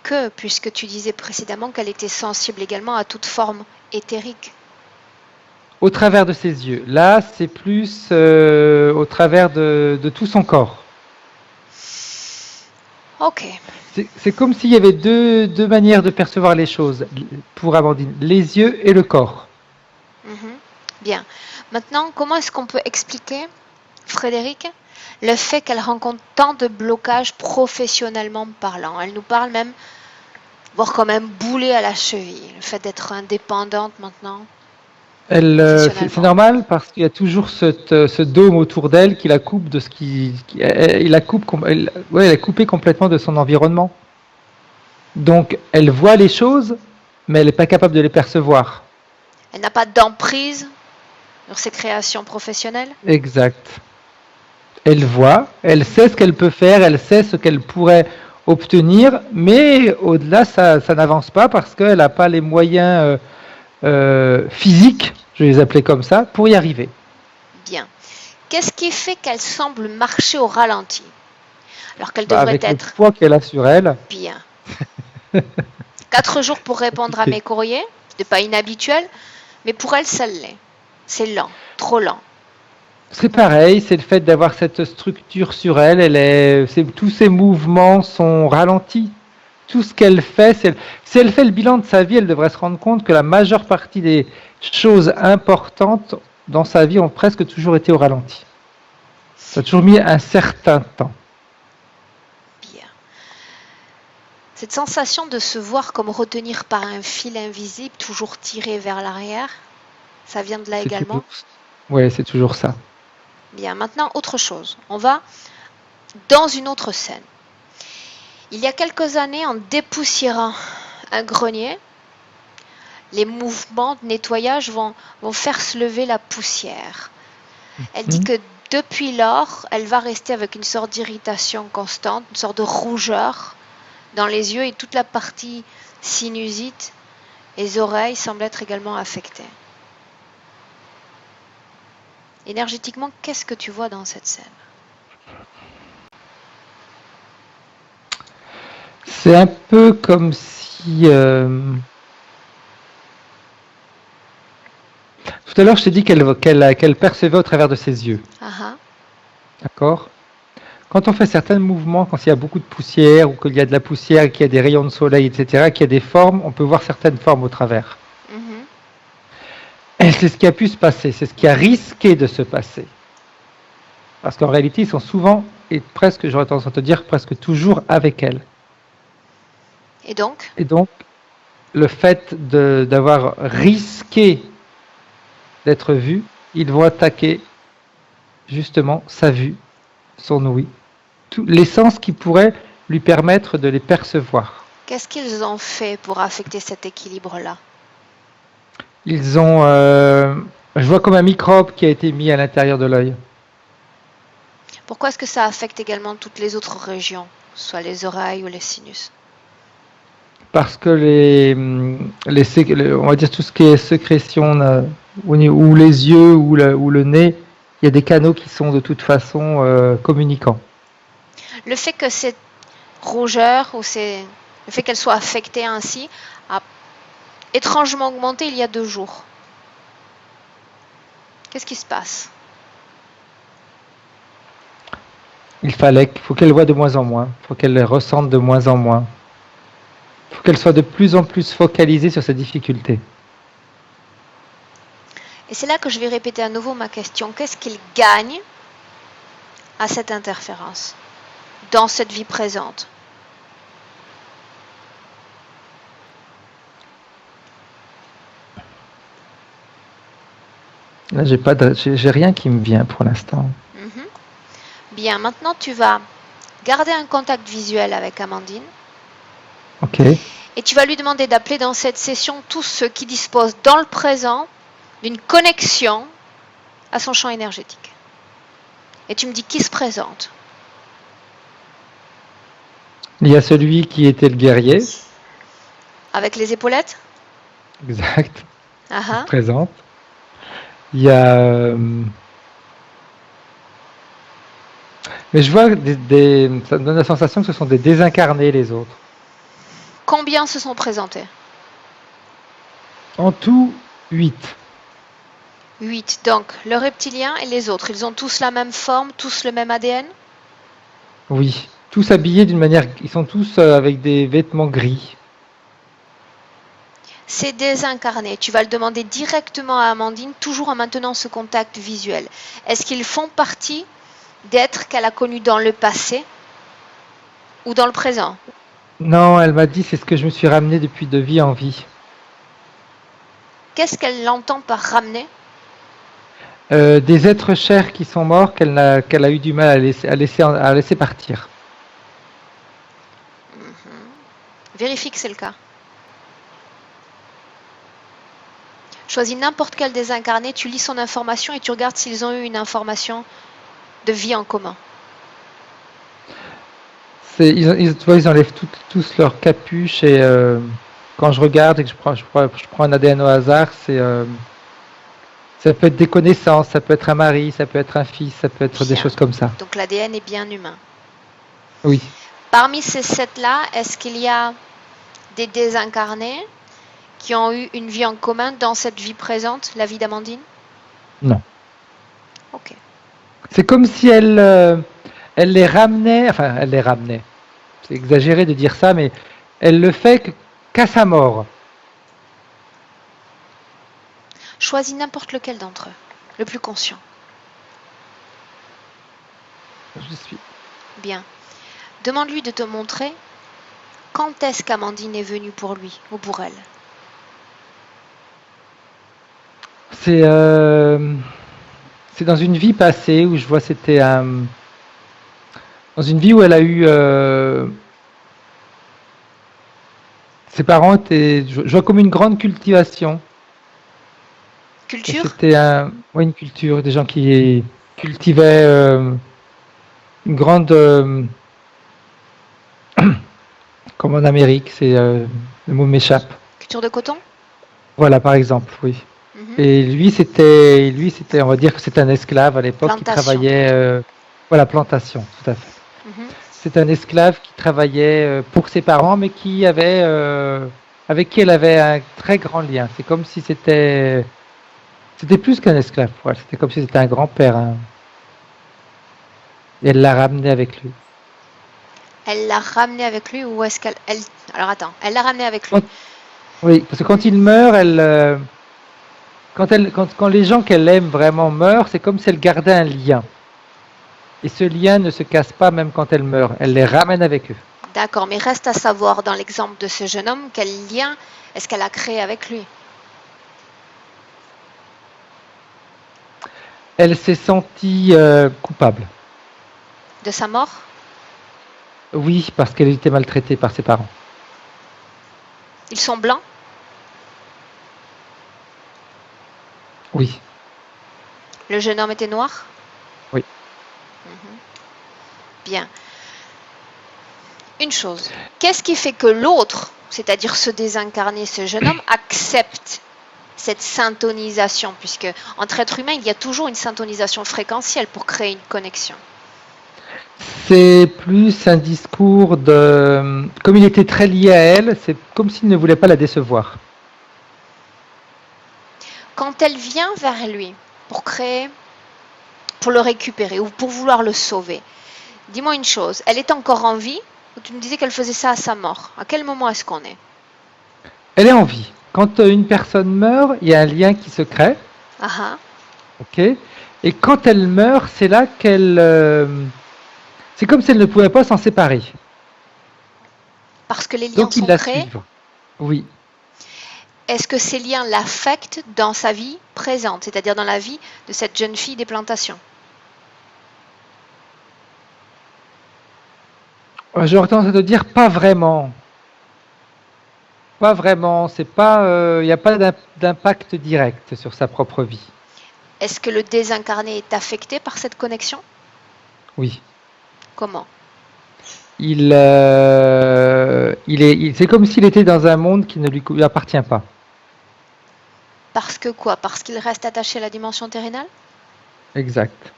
que, puisque tu disais précédemment qu'elle était sensible également à toute forme éthérique.
Au travers de ses yeux. Là, c'est plus au travers de tout son corps.
Ok.
C'est comme s'il y avait deux manières de percevoir les choses pour Amandine, les yeux et le corps.
Mhm. Bien. Maintenant, comment est-ce qu'on peut expliquer, Frédéric, le fait qu'elle rencontre tant de blocages professionnellement parlant? Elle nous parle même, voire quand même boulet à la cheville, le fait d'être indépendante maintenant,
C'est
professionnellement.
normal parce qu'il y a toujours ce dôme autour d'elle qui la coupe de ce il la coupe, elle est coupée complètement de son environnement. Donc elle voit les choses, mais elle n'est pas capable de les percevoir.
Elle n'a pas d'emprise sur ses créations professionnelles.
Exact. Elle voit, elle sait ce qu'elle peut faire, elle sait ce qu'elle pourrait obtenir, mais au-delà, ça n'avance pas parce qu'elle n'a pas les moyens physiques, je vais les appeler comme ça, pour y arriver.
Bien. Qu'est-ce qui fait qu'elle semble marcher au ralenti, alors qu'elle devrait
Avec le
être
poids qu'elle a sur elle.
bien? 4 jours pour répondre à mes courriers, c'est pas inhabituel, mais pour elle, ça l'est. C'est lent, trop lent.
C'est pareil, c'est le fait d'avoir cette structure sur elle. Tous ses mouvements sont ralentis. Tout ce qu'elle fait, si elle fait le bilan de sa vie, elle devrait se rendre compte que la majeure partie des choses importantes dans sa vie ont presque toujours été au ralenti. Ça a toujours mis un certain temps.
Bien. Cette sensation de se voir comme retenir par un fil invisible, toujours tiré vers l'arrière, ça vient de là également?
Oui, c'est toujours ça.
Bien, maintenant, autre chose. On va dans une autre scène. Il y a quelques années, en dépoussiérant un grenier, les mouvements de nettoyage vont faire se lever la poussière. Elle dit que depuis lors, elle va rester avec une sorte d'irritation constante, une sorte de rougeur dans les yeux et toute la partie sinusite, les oreilles semblent être également affectées. Énergétiquement, qu'est-ce que tu vois dans cette scène?
C'est un peu comme si... Tout à l'heure, je t'ai dit qu'elle percevait au travers de ses yeux.
Ah,
D'accord? Quand on fait certains mouvements, quand il y a beaucoup de poussière, ou qu'il y a de la poussière, qu'il y a des rayons de soleil, etc., qu'il y a des formes, on peut voir certaines formes au travers. Et c'est ce qui a pu se passer, c'est ce qui a risqué de se passer. Parce qu'en réalité, ils sont souvent, et presque, j'aurais tendance à te dire, presque toujours avec elle.
Et donc,
le fait d'avoir risqué d'être vu, ils vont attaquer justement sa vue, son ouïe, les sens qui pourraient lui permettre de les percevoir.
qu'est-ce qu'ils ont fait pour affecter cet équilibre-là?
Ils ont Je vois comme un microbe qui a été mis à l'intérieur de l'œil.
Pourquoi est-ce que ça affecte également toutes les autres régions, soit les oreilles ou les sinus?
Parce que on va dire tout ce qui est sécrétion, ou les yeux ou le nez, il y a des canaux qui sont de toute façon communicants.
Le fait que cette rougeur le fait qu'elle soit affectée ainsi a étrangement augmenté il y a 2 jours. Qu'est-ce qui se passe?
Faut qu'elle voie de moins en moins, faut qu'elle les ressente de moins en moins, faut qu'elle soit de plus en plus focalisée sur ses difficultés.
Et c'est là que je vais répéter à nouveau ma question. Qu'est-ce qu'il gagne à cette interférence dans cette vie présente?
Là, j'ai rien qui me vient pour l'instant.
Mhm. Bien, maintenant tu vas garder un contact visuel avec Amandine.
Ok.
Et tu vas lui demander d'appeler dans cette session tous ceux qui disposent dans le présent d'une connexion à son champ énergétique. Et tu me dis qui se présente.
Il y a celui qui était le guerrier.
Avec les épaulettes?
Exact.
Ah
Qui se
ah.
présente. Il y a. Mais je vois ça me donne la sensation que ce sont des désincarnés les autres.
Combien se sont présentés?
En tout, 8.
8. Donc, le reptilien et les autres, ils ont tous la même forme, tous le même ADN?
Oui. Tous habillés d'une manière. Ils sont tous avec des vêtements gris.
C'est désincarné. Tu vas le demander directement à Amandine, toujours en maintenant ce contact visuel. Est-ce qu'ils font partie d'êtres qu'elle a connus dans le passé ou dans le présent?
Non, elle m'a dit c'est ce que je me suis ramené depuis de vie en vie.
Qu'est-ce qu'elle entend par ramener?
Des êtres chers qui sont morts qu'elle a eu du mal à laisser partir.
Vérifie que c'est le cas. Choisis n'importe quel désincarné, tu lis son information et tu regardes s'ils ont eu une information de vie en commun.
Tu vois, ils enlèvent tous leurs capuches et quand je regarde et que je prends un ADN au hasard, ça peut être des connaissances, ça peut être un mari, ça peut être un fils, ça peut être des
Bien.
choses comme ça.
Donc l'ADN est bien humain.
Oui.
Parmi ces 7-là, est-ce qu'il y a des désincarnés qui ont eu une vie en commun dans cette vie présente, la vie d'Amandine?
Non.
Ok.
C'est comme si elle les ramenait, enfin elle les ramenait. C'est exagéré de dire ça, mais elle le fait qu'à sa mort.
Choisis n'importe lequel d'entre eux, le plus conscient.
Je suis.
Bien. Demande-lui de te montrer quand est-ce qu'Amandine est venue pour lui ou pour elle.
C'est dans une vie passée où je vois dans une vie où elle a eu ses parents étaient, je vois comme une grande cultivation.
Culture?
C'était une culture, des gens qui cultivaient une grande, comme en Amérique, le mot m'échappe.
Culture de coton?
Voilà, par exemple, oui. Et lui, on va dire que c'était un esclave à l'époque qui travaillait, voilà, plantation, tout à fait. C'est un esclave qui travaillait pour ses parents, mais avec qui elle avait un très grand lien. C'est comme si c'était plus qu'un esclave. Voilà, c'était comme si c'était un grand-père. Hein. Et elle l'a ramené avec lui.
Elle l'a ramené avec lui ou est-ce qu'elle... Alors attends, elle l'a ramené avec lui.
Oui, parce que quand il meurt, quand les gens qu'elle aime vraiment meurent, c'est comme si elle gardait un lien. Et ce lien ne se casse pas même quand elle meurt. Elle les ramène avec eux.
D'accord, mais reste à savoir dans l'exemple de ce jeune homme, quel lien est-ce qu'elle a créé avec lui?
Elle s'est sentie coupable.
De sa mort?
Oui, parce qu'elle était maltraitée par ses parents.
Ils sont blancs?
Oui.
Le jeune homme était noir?
Oui.
Mhm. Bien. Une chose. Qu'est-ce qui fait que l'autre, c'est-à-dire ce désincarné, ce jeune homme, accepte cette syntonisation? Puisque entre êtres humains, il y a toujours une syntonisation fréquentielle pour créer une connexion.
C'est plus un discours de... Comme il était très lié à elle, c'est comme s'il ne voulait pas la décevoir.
Quand elle vient vers lui pour pour le récupérer ou pour vouloir le sauver, dis-moi une chose, elle est encore en vie ou tu me disais qu'elle faisait ça à sa mort? À quel moment est-ce qu'on est?
Elle est en vie. Quand une personne meurt, il y a un lien qui se crée.
Ah ah.
Ok. Et quand elle meurt, c'est là qu'elle... c'est comme si elle ne pouvait pas s'en séparer.
Parce que les liens
Donc il
sont
la
créés.
suivent. Oui.
Est-ce que ces liens l'affectent dans sa vie présente, c'est-à-dire dans la vie de cette jeune fille des plantations?
J'aurais tendance à te dire pas vraiment. Pas vraiment. C'est pas. Il n'y a pas d'impact direct sur sa propre vie.
Est-ce que le désincarné est affecté par cette connexion?
Oui.
Comment?
C'est comme s'il était dans un monde qui ne lui appartient pas.
Parce que quoi? Parce qu'il reste attaché à la dimension terrénale?
Exact.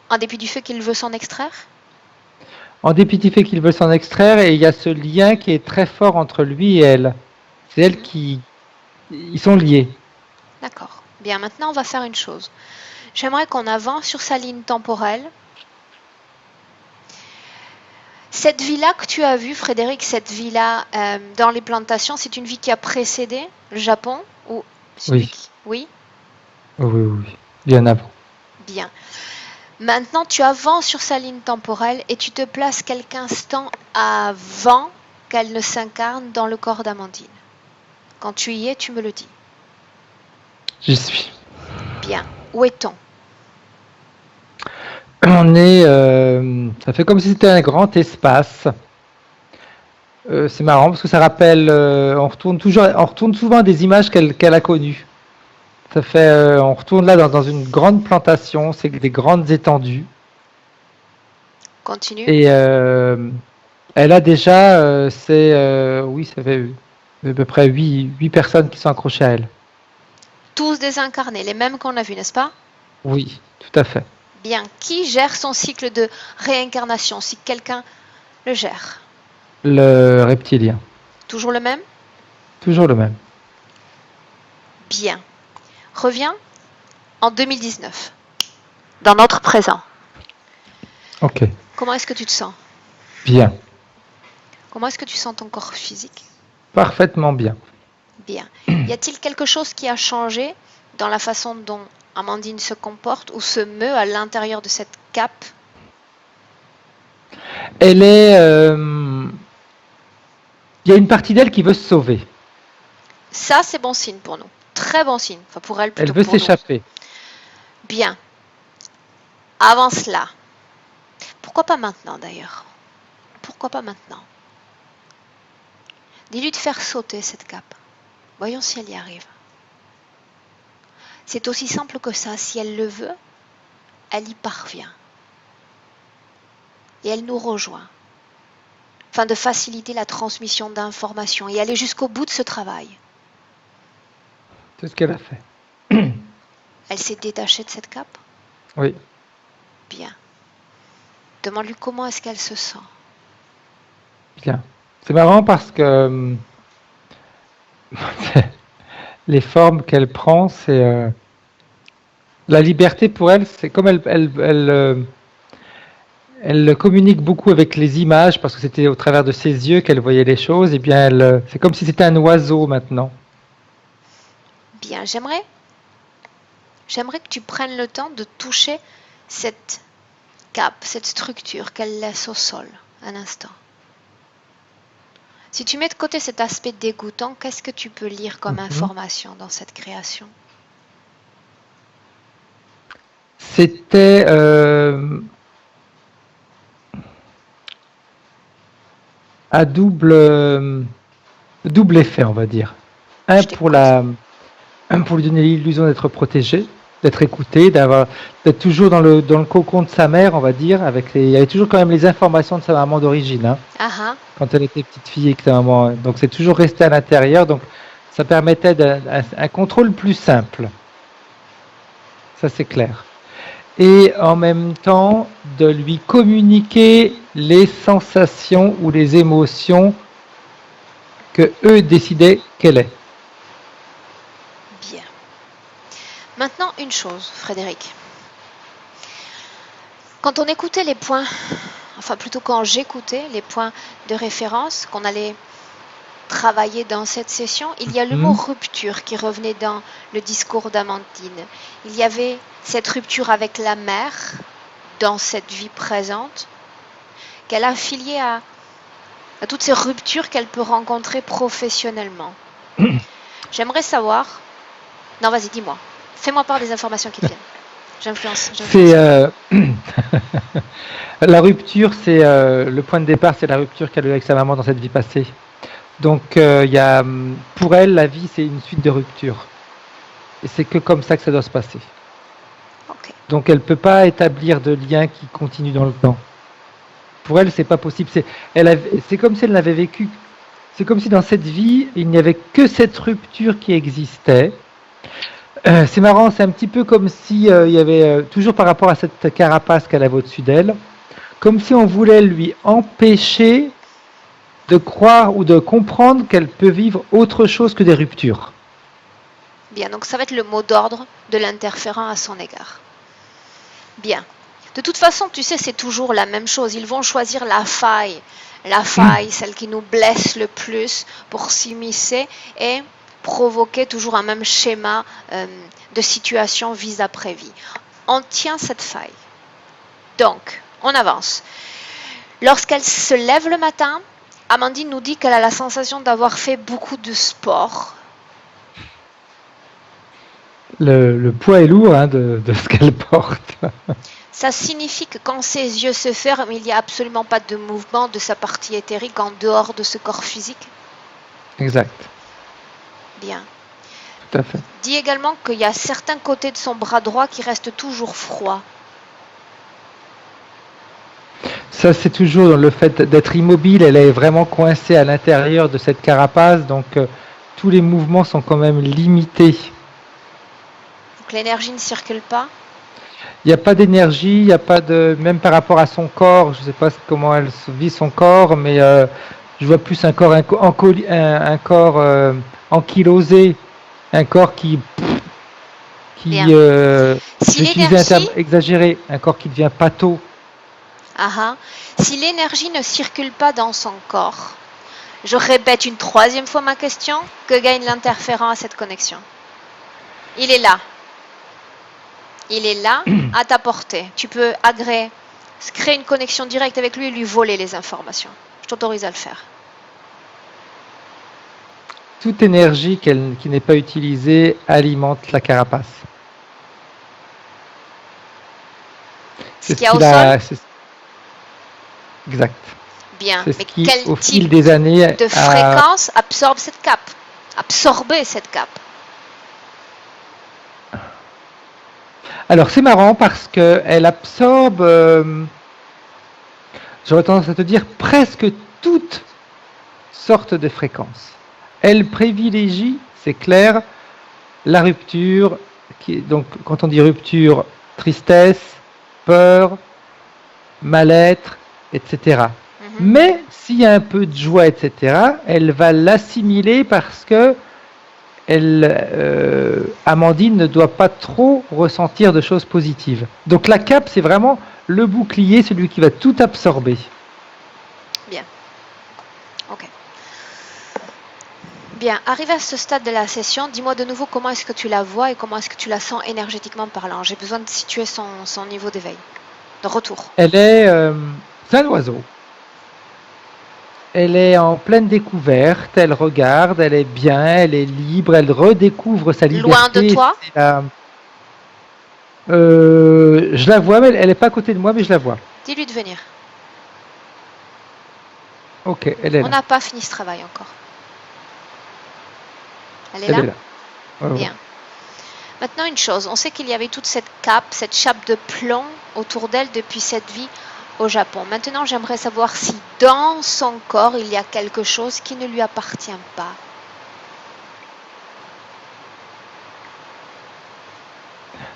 En dépit du fait qu'il veut s'en extraire?
En dépit du fait qu'il veut s'en extraire, et il y a ce lien qui est très fort entre lui et elle. C'est elle qui... Ils sont liés.
D'accord. Bien, maintenant on va faire une chose. J'aimerais qu'on avance sur sa ligne temporelle. Cette vie-là que tu as vue, Frédéric, cette vie-là dans les plantations, c'est une vie qui a précédé le Japon ou
Oui.
Oui?
Oui. Bien avant.
Bien. Maintenant, tu avances sur sa ligne temporelle et tu te places quelques instants avant qu'elle ne s'incarne dans le corps d'Amandine. Quand tu y es, tu me le dis.
J'y suis.
Bien. Où est-on?
On est... ça fait comme si c'était un grand espace. C'est marrant parce que ça rappelle... on retourne souvent à des images qu'elle a connues. Ça fait... on retourne là dans une grande plantation, c'est des grandes étendues.
Continue.
Et elle a déjà... oui, ça fait à peu près 8 personnes qui sont accrochées à elle.
Tous désincarnés, les mêmes qu'on a vus, n'est-ce pas?
Oui, tout à fait.
Bien. Qui gère son cycle de réincarnation si quelqu'un le gère?
Le reptilien.
Toujours le même?
Toujours le même.
Bien. Reviens en 2019, dans notre présent.
Ok.
Comment est-ce que tu te sens?
Bien.
Comment est-ce que tu sens ton corps physique?
Parfaitement bien.
Bien. Y a-t-il quelque chose qui a changé dans la façon dont Amandine se comporte ou se meut à l'intérieur de cette cape?
Elle est... il y a une partie d'elle qui veut se sauver.
Ça, c'est bon signe pour nous. Très bon signe. Enfin, pour elle, plutôt
Elle veut
pour nous.
s'échapper.
Bien. Avant cela. Pourquoi pas maintenant, d'ailleurs? Pourquoi pas maintenant? Dis-lui de faire sauter cette cape. Voyons si elle y arrive. C'est aussi simple que ça. Si elle le veut, elle y parvient. Et elle nous rejoint. Afin de faciliter la transmission d'informations et aller jusqu'au bout de ce travail.
C'est ce qu'elle a fait.
Elle s'est détachée de cette cape?
Oui.
Bien. Demande-lui comment est-ce qu'elle se sent.
Bien. C'est marrant parce que les formes qu'elle prend, c'est la liberté pour elle, c'est comme elle communique beaucoup avec les images parce que c'était au travers de ses yeux qu'elle voyait les choses. Et bien, c'est comme si c'était un oiseau maintenant.
Bien, j'aimerais que tu prennes le temps de toucher cette cape, cette structure qu'elle laisse au sol, un instant. Si tu mets de côté cet aspect dégoûtant, qu'est-ce que tu peux lire comme information dans cette création?
C'était à double effet, on va dire. Un pour lui donner l'illusion d'être protégée, d'être écoutée, d'être toujours dans le cocon de sa mère, on va dire, il y avait toujours quand même les informations de sa maman d'origine, hein,
Ah ah.
quand elle était petite fille et que sa maman, donc c'est toujours resté à l'intérieur, donc ça permettait un contrôle plus simple, ça c'est clair. Et en même temps de lui communiquer les sensations ou les émotions que eux décidaient qu'elle est.
Bien. Maintenant, une chose, Frédéric. Quand on écoutait les points, enfin plutôt quand j'écoutais les points de référence qu'on allait travailler dans cette session, il y a le mot rupture qui revenait dans le discours d'Amandine. Il y avait cette rupture avec la mère dans cette vie présente, qu'elle a affiliée à toutes ces ruptures qu'elle peut rencontrer professionnellement. J'aimerais savoir... Non, vas-y, dis-moi. Fais-moi part des informations qui te viennent. J'influence.
La rupture, c'est le point de départ, c'est la rupture qu'elle a eue avec sa maman dans cette vie passée. Donc, pour elle, la vie, c'est une suite de ruptures. Et c'est que comme ça que ça doit se passer.
Okay.
Donc, elle ne peut pas établir de lien qui continue dans le temps. Pour elle, c'est pas possible. C'est comme si elle l'avait vécu. C'est comme si dans cette vie, il n'y avait que cette rupture qui existait. C'est marrant, c'est un petit peu comme si il y avait, toujours par rapport à cette carapace qu'elle avait au-dessus d'elle, comme si on voulait lui empêcher de croire ou de comprendre qu'elle peut vivre autre chose que des ruptures.
Bien, donc ça va être le mot d'ordre de l'interférent à son égard. Bien. De toute façon, tu sais, c'est toujours la même chose. Ils vont choisir la faille, celle qui nous blesse le plus, pour s'immiscer et provoquer toujours un même schéma de situation vis après vie. On tient cette faille. Donc, on avance. Lorsqu'elle se lève le matin, Amandine nous dit qu'elle a la sensation d'avoir fait beaucoup de sport.
Le poids est lourd, hein, de ce qu'elle porte.
Ça signifie que quand ses yeux se ferment, il n'y a absolument pas de mouvement de sa partie éthérique en dehors de ce corps physique.
Exact.
Bien.
Tout à fait.
Dit également qu'il y a certains côtés de son bras droit qui restent toujours froids.
Ça, c'est toujours le fait d'être immobile. Elle est vraiment coincée à l'intérieur de cette carapace, donc tous les mouvements sont quand même limités.
Donc l'énergie ne circule pas.
Il n'y a pas d'énergie, il n'y a pas de... Même par rapport à son corps, je ne sais pas comment elle vit son corps, mais je vois plus un corps ankylosé, un corps qui
Si
j'utilise un terme exagéré, un corps qui devient pâteau.
Si l'énergie ne circule pas dans son corps, je répète une troisième fois ma question, que gagne l'interférent à cette connexion? Il est là. Il est là, à ta portée. Tu peux créer une connexion directe avec lui et lui voler les informations. Je t'autorise à le faire.
Toute énergie qui n'est pas utilisée alimente la carapace.
Ce qu'il y a au sol?
Exact.
Bien,
mais
quel
au
type
fil des années,
de fréquence absorbe cette cape? Absorber cette cape?
Alors c'est marrant parce qu'elle absorbe, j'aurais tendance à te dire, presque toutes sortes de fréquences. Elle privilégie, c'est clair, la rupture, donc quand on dit rupture, tristesse, peur, mal-être, etc. Mais s'il y a un peu de joie, etc., elle va l'assimiler parce que Amandine ne doit pas trop ressentir de choses positives. Donc la cape, c'est vraiment le bouclier, celui qui va tout absorber.
Bien. Ok. Bien, arrivé à ce stade de la session, dis-moi de nouveau comment est-ce que tu la vois et comment est-ce que tu la sens énergétiquement parlant. J'ai besoin de situer son niveau d'éveil, de retour.
Elle est... c'est un oiseau. Elle est en pleine découverte, elle regarde, elle est bien, elle est libre, elle redécouvre sa liberté.
Loin de toi?
Je la vois, mais elle n'est pas à côté de moi, mais je la vois.
Dis-lui de venir.
Ok, elle est là.
On n'a pas fini ce travail encore. Elle est là?
Elle est là.
Bien. Maintenant, une chose, on sait qu'il y avait toute cette cape, cette chape de plomb autour d'elle depuis cette vie au Japon. Maintenant, j'aimerais savoir si dans son corps, il y a quelque chose qui ne lui appartient pas.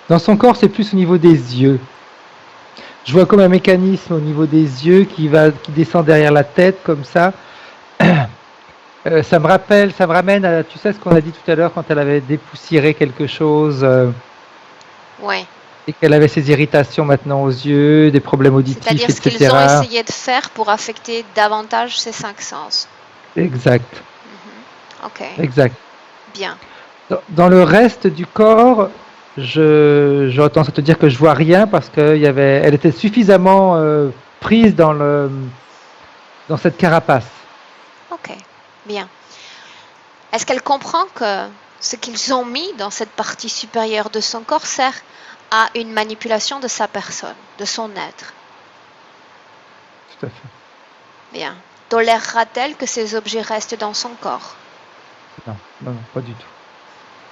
Dans son corps, c'est plus au niveau des yeux. Je vois comme un mécanisme au niveau des yeux qui descend derrière la tête, comme ça. Ça me ramène à, tu sais ce qu'on a dit tout à l'heure quand elle avait dépoussiéré quelque chose
Oui.
et qu'elle avait ces irritations maintenant aux yeux, des problèmes auditifs,
C'est-à-dire ce qu'ils
etc.
ont essayé de faire pour affecter davantage ses 5 sens.
Exact,
Ok,
exact.
bien.
Dans le reste du corps, j'aurais tendance à te dire que je vois rien parce elle était suffisamment prise dans cette carapace.
Ok, bien. Est-ce qu'elle comprend que ce qu'ils ont mis dans cette partie supérieure de son corps sert à une manipulation de sa personne, de son être?
Tout à fait.
Bien. Tolérera-t-elle que ces objets restent dans son corps?
Non, non, non, pas du tout.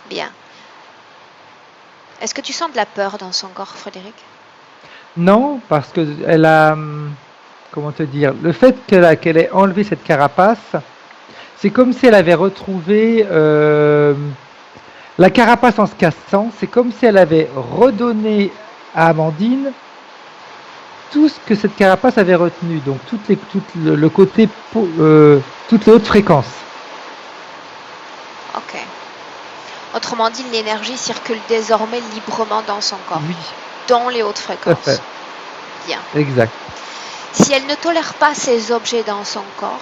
Bien. Est-ce que tu sens de la peur dans son corps, Frédéric?
Non, parce que elle a, comment te dire, le fait qu'elle ait enlevé cette carapace, c'est comme si elle avait retrouvé la carapace en se cassant, c'est comme si elle avait redonné à Amandine tout ce que cette carapace avait retenu, donc le côté, toutes les hautes fréquences.
Ok. Autrement dit, l'énergie circule désormais librement dans son corps,
Oui,
dans les hautes
tout à
fréquences.
fait,
Bien.
exact.
Si elle ne tolère pas ces objets dans son corps,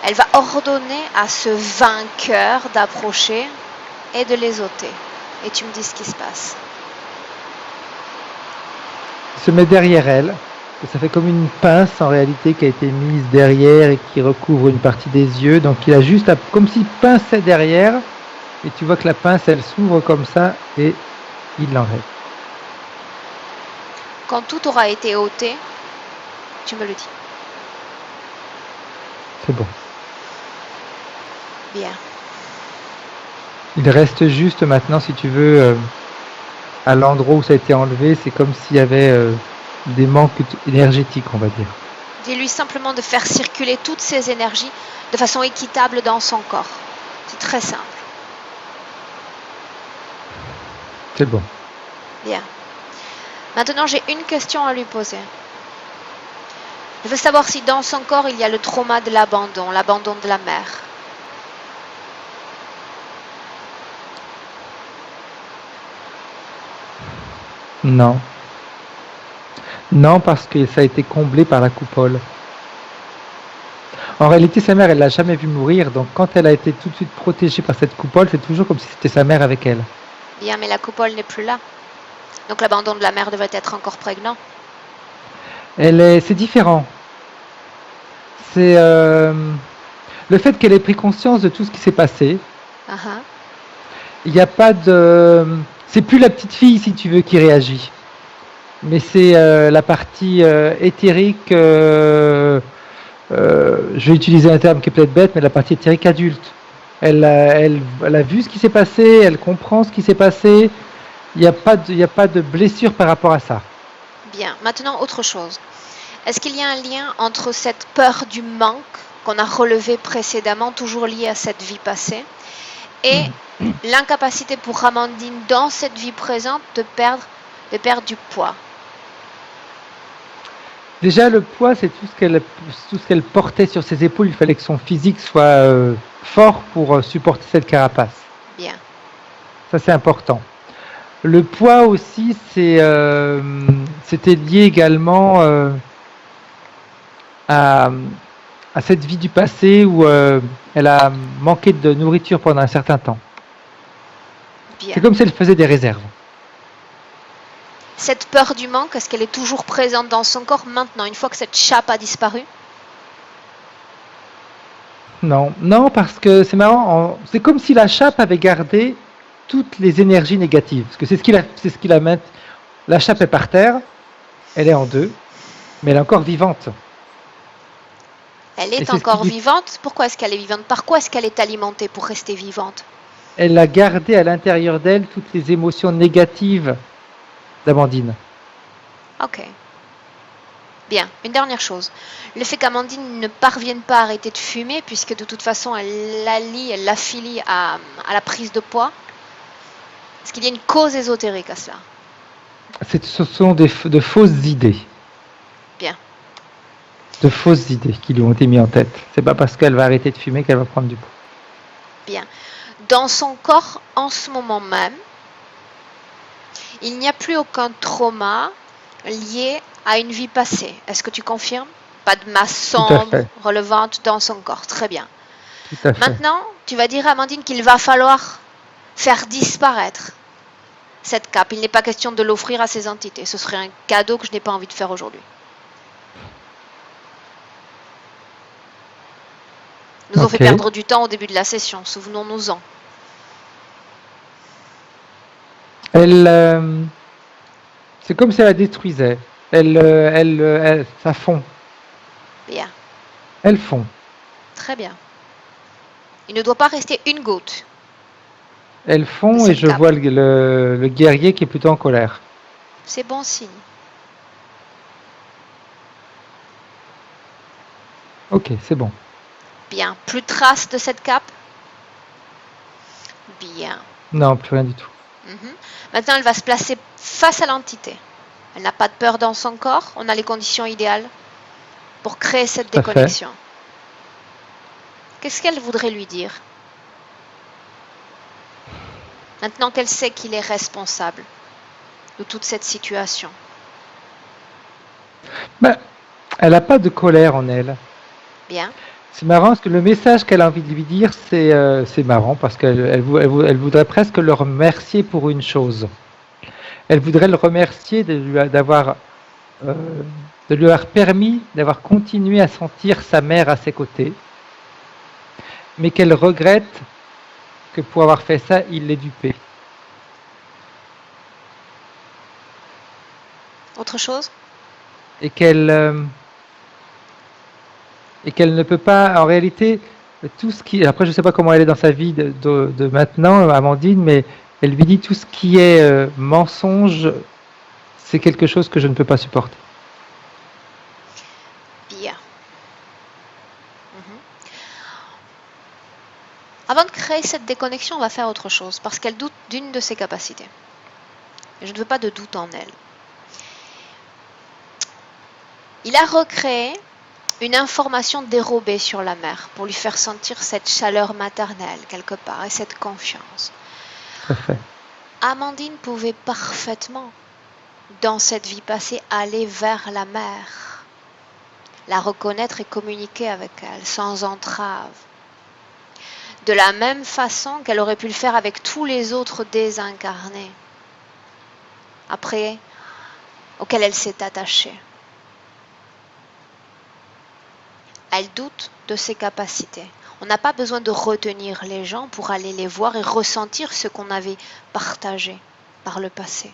elle va ordonner à ce vainqueur d'approcher et de les ôter. Et tu me dis ce qui se passe.
Il se met derrière elle, et ça fait comme une pince en réalité qui a été mise derrière et qui recouvre une partie des yeux, donc il a juste comme s'il pinçait derrière, et tu vois que la pince elle s'ouvre comme ça et il l'enlève.
Quand tout aura été ôté, tu me le dis.
C'est bon.
Bien.
Il reste juste maintenant, si tu veux, à l'endroit où ça a été enlevé, c'est comme s'il y avait des manques énergétiques, on va dire.
Dis-lui simplement de faire circuler toutes ces énergies de façon équitable dans son corps. C'est très simple.
C'est bon.
Bien. Maintenant, j'ai une question à lui poser. Je veux savoir si dans son corps, il y a le trauma de l'abandon de la mère.
Non. Non, parce que ça a été comblé par la coupole. En réalité, sa mère, elle l'a jamais vu mourir, donc quand elle a été tout de suite protégée par cette coupole, c'est toujours comme si c'était sa mère avec elle.
Bien, mais la coupole n'est plus là. Donc l'abandon de la mère devrait être encore prégnant.
C'est différent. C'est le fait qu'elle ait pris conscience de tout ce qui s'est passé.
Uh-huh.
Il n'y a pas de... C'est plus la petite fille, si tu veux, qui réagit. Mais c'est la partie éthérique, je vais utiliser un terme qui est peut-être bête, mais la partie éthérique adulte. Elle a vu ce qui s'est passé, elle comprend ce qui s'est passé. Il n'y a pas de blessure par rapport à ça.
Bien, maintenant autre chose. Est-ce qu'il y a un lien entre cette peur du manque qu'on a relevée précédemment, toujours liée à cette vie passée, et l'incapacité pour Amandine dans cette vie présente de perdre du poids?
Déjà, le poids, c'est tout ce qu'elle portait sur ses épaules. Il fallait que son physique soit fort pour supporter cette carapace.
Bien.
Ça, c'est important. Le poids aussi, c'était lié également à cette vie du passé où elle a manqué de nourriture pendant un certain temps.
Bien.
C'est comme si elle faisait des réserves.
Cette peur du manque, est-ce qu'elle est toujours présente dans son corps maintenant, une fois que cette chape a disparu?
Non, non, parce que c'est marrant. C'est comme si la chape avait gardé toutes les énergies négatives. Parce que c'est ce qu'il a mis. La chape est par terre, elle est en deux, mais elle est encore vivante.
Elle est encore vivante. Pourquoi est-ce qu'elle est vivante? Par quoi est-ce qu'elle est alimentée pour rester vivante?
elle a gardé à l'intérieur d'elle toutes les émotions négatives d'Amandine.
Ok. Bien. Une dernière chose. Le fait qu'Amandine ne parvienne pas à arrêter de fumer, puisque de toute façon, elle l'affilie à la prise de poids. Est-ce qu'il y a une cause ésotérique à cela?
Ce sont de fausses idées.
Bien.
De fausses idées qui lui ont été mises en tête. C'est pas parce qu'elle va arrêter de fumer qu'elle va prendre du poids.
Bien. Dans son corps, en ce moment même, il n'y a plus aucun trauma lié à une vie passée. Est-ce que tu confirmes? Pas de masse
Tout à
sombre
fait.
relevante dans son corps. Très bien.
Tout à fait.
Maintenant, tu vas dire à Amandine qu'il va falloir faire disparaître cette cape. Il n'est pas question de l'offrir à ces entités. Ce serait un cadeau que je n'ai pas envie de faire aujourd'hui. Nous ont fait
Ok.
perdre du temps au début de la session. Souvenons-nous-en.
C'est comme si elle la détruisait. Ça fond.
Bien.
Elle fond.
Très bien. Il ne doit pas rester une goutte.
Elle fond
De
et
cette
je
cape.
vois le guerrier qui est plutôt en colère.
C'est bon signe.
Ok, c'est bon.
Bien. Plus de traces de cette cape? Bien.
Non, plus rien du tout.
Mhm. Maintenant, elle va se placer face à l'entité. Elle n'a pas de peur dans son corps. On a les conditions idéales pour créer cette
Tout à fait.
déconnexion. Qu'est-ce qu'elle voudrait lui dire? Maintenant qu'elle sait qu'il est responsable de toute cette situation.
Ben, elle n'a pas de colère en elle.
Bien.
C'est marrant parce que le message qu'elle a envie de lui dire, c'est marrant parce qu'elle voudrait presque le remercier pour une chose. Elle voudrait le remercier de lui avoir permis d'avoir continué à sentir sa mère à ses côtés, mais qu'elle regrette que pour avoir fait ça, il l'ait dupée.
Autre chose?
Et qu'elle ne peut pas, en réalité, tout ce qui... Après, je ne sais pas comment elle est dans sa vie de maintenant, Amandine, mais elle lui dit tout ce qui est mensonge, c'est quelque chose que je ne peux pas supporter.
Bien. Mhm. Avant de créer cette déconnexion, on va faire autre chose, parce qu'elle doute d'une de ses capacités. Et je ne veux pas de doute en elle. Il a recréé une information dérobée sur la mère pour lui faire sentir cette chaleur maternelle quelque part et cette confiance.
Tout à fait.
Amandine pouvait parfaitement, dans cette vie passée, aller vers la mère, la reconnaître et communiquer avec elle sans entrave. De la même façon qu'elle aurait pu le faire avec tous les autres désincarnés, après, auxquels elle s'est attachée. Elle doute de ses capacités. On n'a pas besoin de retenir les gens pour aller les voir et ressentir ce qu'on avait partagé par le passé.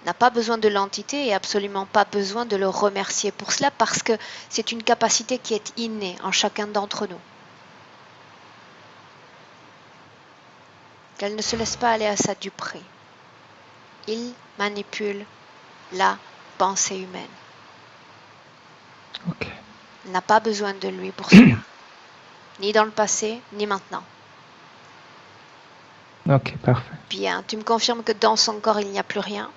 On n'a pas besoin de l'entité et absolument pas besoin de le remercier pour cela parce que c'est une capacité qui est innée en chacun d'entre nous. Qu'elle ne se laisse pas aller à sa duperie. Il manipule la pensée humaine.
Ok.
Elle n'a pas besoin de lui pour cela. Ni dans le passé, ni maintenant.
Ok, parfait.
Bien, tu me confirmes que dans son corps, il n'y a plus rien?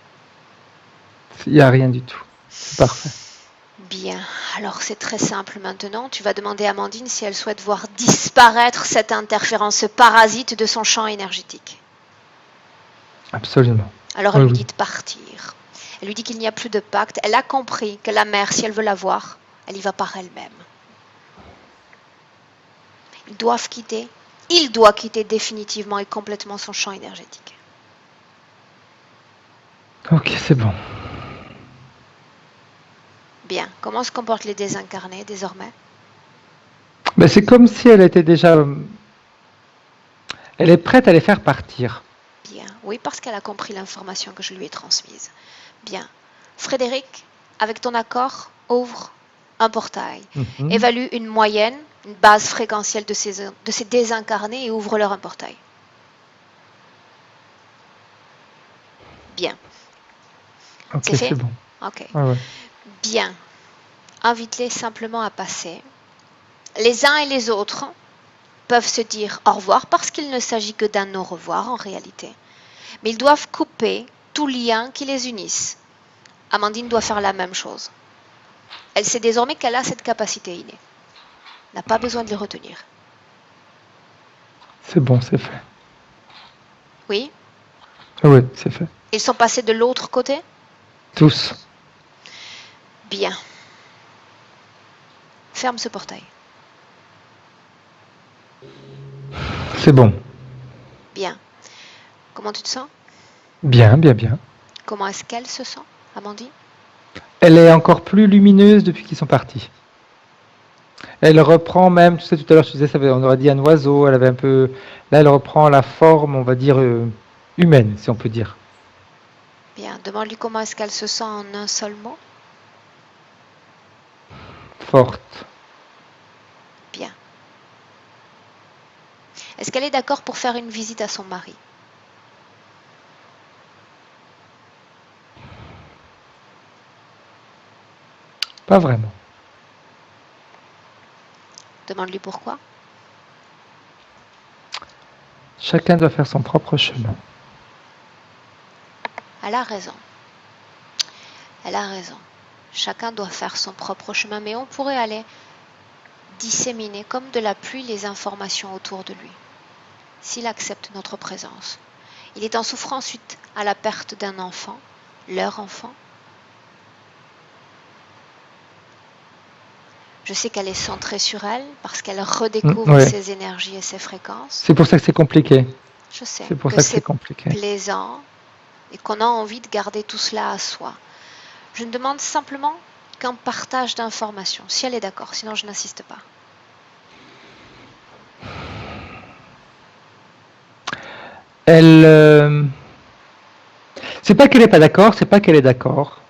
Il n'y a rien du tout. C'est parfait.
Bien, alors c'est très simple maintenant. Tu vas demander à Amandine si elle souhaite voir disparaître cette interférence, ce parasite de son champ énergétique.
Absolument.
Alors elle
Oui,
lui
oui.
dit de partir. Elle lui dit qu'il n'y a plus de pacte. Elle a compris que la mère, si elle veut la voir, elle y va par elle-même. Ils doivent quitter. Il doit quitter définitivement et complètement son champ énergétique.
Ok, c'est bon.
Bien, comment se comportent les désincarnés désormais?
Ben, c'est comme si elle était déjà... Elle est prête à les faire partir.
Bien, oui, parce qu'elle a compris l'information que je lui ai transmise. Bien. Frédéric, avec ton accord, ouvre un portail.
Mhm.
Évalue une moyenne, une base fréquentielle de ces désincarnés et ouvre-leur un portail. Bien.
Ok,
C'est fait?
c'est bon.
Ok.
Ouais.
Bien. Invite-les simplement à passer. Les uns et les autres peuvent se dire au revoir parce qu'il ne s'agit que d'un au revoir en réalité. Mais ils doivent couper tout lien qui les unisse. Amandine doit faire la même chose. Elle sait désormais qu'elle a cette capacité innée. Elle n'a pas besoin de les retenir.
C'est bon, c'est fait.
Oui?
Oui, c'est fait.
Ils sont passés de l'autre côté?
Tous.
Bien. Ferme ce portail.
C'est bon.
Bien. Comment tu te sens?
Bien, bien, bien.
Comment est-ce qu'elle se sent, Amandine?
Elle est encore plus lumineuse depuis qu'ils sont partis. Elle reprend même, tu sais, tout à l'heure, je disais, on aurait dit un oiseau, elle avait un peu... Là, elle reprend la forme, on va dire, humaine, si on peut dire.
Bien. Demande-lui comment est-ce qu'elle se sent en un seul mot.
Forte.
Bien. Est-ce qu'elle est d'accord pour faire une visite à son mari?
Pas vraiment.
Demande-lui pourquoi.
Chacun doit faire son propre chemin.
Elle a raison. Elle a raison. Chacun doit faire son propre chemin, mais on pourrait aller disséminer comme de la pluie les informations autour de lui, s'il accepte notre présence. Il est en souffrance suite à la perte d'un enfant, leur enfant. Je sais qu'elle est centrée sur elle parce qu'elle redécouvre
Ouais.
ses énergies et ses fréquences.
C'est pour ça que c'est compliqué.
Je sais
C'est pour
que
ça que c'est
c'est
compliqué.
plaisant et qu'on a envie de garder tout cela à soi. Je ne demande simplement qu'un partage d'informations, si elle est d'accord, sinon je n'insiste pas.
Elle... C'est pas qu'elle n'est pas d'accord, c'est pas qu'elle est d'accord.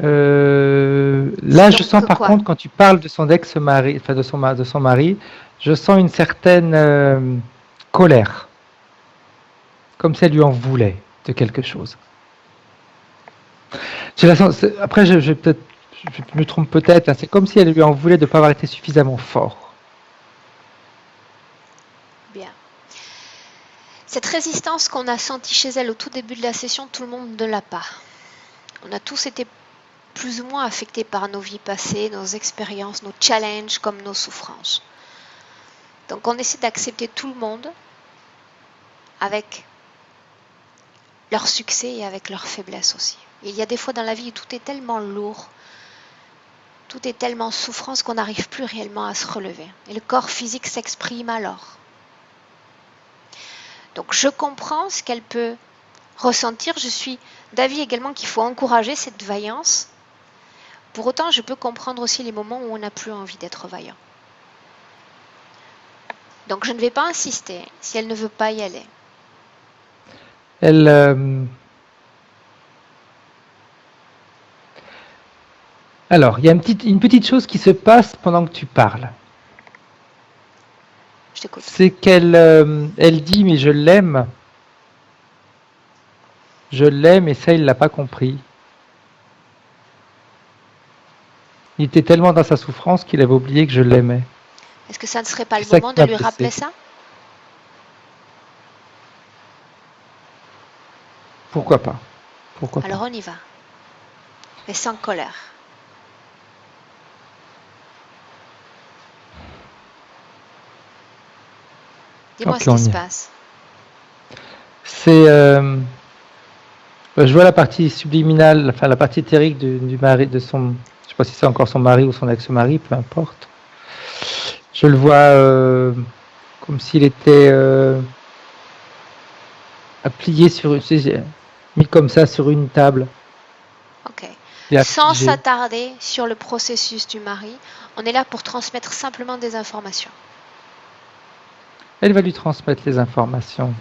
Là, je sens par contre, quand tu parles de son ex-mari, enfin de son mari, je sens une certaine colère. Comme si elle lui en voulait de quelque chose. Après, je me trompe peut-être, hein, c'est comme si elle lui en voulait de ne pas avoir été suffisamment fort.
Bien. Cette résistance qu'on a sentie chez elle au tout début de la session, tout le monde ne l'a pas. On a tous été plus ou moins affectés par nos vies passées, nos expériences, nos challenges comme nos souffrances. Donc on essaie d'accepter tout le monde avec leur succès et avec leur faiblesse aussi. Et il y a des fois dans la vie où tout est tellement lourd, tout est tellement souffrance qu'on n'arrive plus réellement à se relever. Et le corps physique s'exprime alors. Donc je comprends ce qu'elle peut ressentir. Je suis d'avis également qu'il faut encourager cette vaillance. Pour autant, je peux comprendre aussi les moments où on n'a plus envie d'être vaillant. Donc je ne vais pas insister si elle ne veut pas y aller.
Alors, il y a une petite chose qui se passe pendant que tu parles.
Je t'écoute.
C'est qu'elle elle dit, mais je l'aime. Je l'aime et ça, il ne l'a pas compris. Il était tellement dans sa souffrance qu'il avait oublié que je l'aimais.
Est-ce que ça ne serait pas le
C'est ça
moment
qui
de
m'a
lui
blessé.
rappeler ça?
Pourquoi pas? Pourquoi
Alors
pas?
on y va. Mais sans colère. Dis-moi
Ok,
ce
on
qui
y
se
est.
passe.
C'est, je vois la partie subliminale, enfin la partie éthérique du mari, de son, je sais pas si c'est encore son mari ou son ex-mari, peu importe. Je le vois comme s'il était plié mis comme ça sur une table.
Ok.
Il est
Sans
affligé.
s'attarder sur le processus du mari, on est là pour transmettre simplement des informations.
Elle va lui transmettre les informations.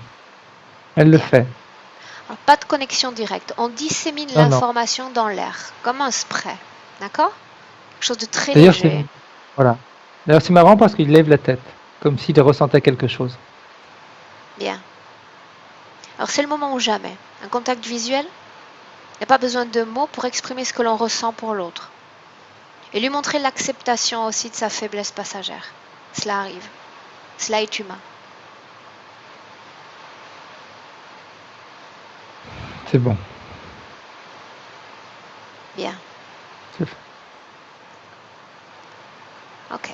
Elle le
Bien.
fait.
Alors, pas de connexion directe. On dissémine
Non, non.
l'information dans l'air, comme un spray. D'accord? Quelque chose de très
D'ailleurs,
léger.
voilà. D'ailleurs, c'est marrant parce qu'il lève la tête, comme s'il ressentait quelque chose.
Bien. Alors c'est le moment ou jamais. Un contact visuel, il n'y a pas besoin de mots pour exprimer ce que l'on ressent pour l'autre. Et lui montrer l'acceptation aussi de sa faiblesse passagère. Cela arrive. Cela est humain.
C'est bon.
Bien.
C'est fait.
Ok.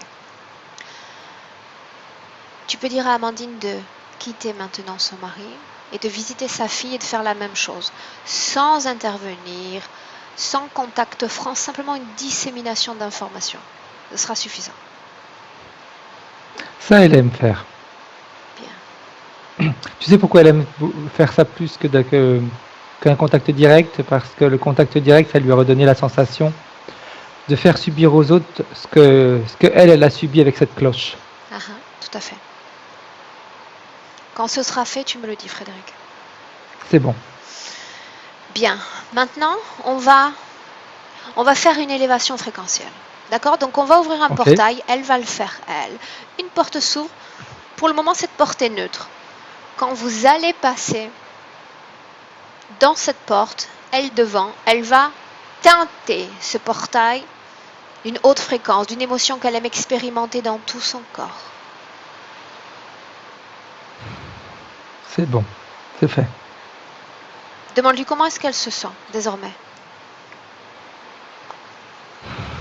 Tu peux dire à Amandine de quitter maintenant son mari et de visiter sa fille et de faire la même chose, sans intervenir, sans contact franc, simplement une dissémination d'informations. Ce sera suffisant.
Ça, elle aime faire.
Bien.
Tu sais pourquoi elle aime faire ça plus qu'un contact direct? Parce que le contact direct, ça lui a redonné la sensation de faire subir aux autres ce que elle a subi avec cette cloche.
Ah, tout à fait. Quand ce sera fait, tu me le dis, Frédéric.
C'est bon.
Bien. Maintenant, on va faire une élévation fréquentielle. D'accord? Donc, on va ouvrir un
Ok.
portail. Elle va le faire, elle. Une porte s'ouvre. Pour le moment, cette porte est neutre. Quand vous allez passer dans cette porte, elle devant, elle va teinter ce portail d'une haute fréquence, d'une émotion qu'elle aime expérimenter dans tout son corps.
C'est bon. C'est fait.
Demande-lui comment est-ce qu'elle se sent désormais.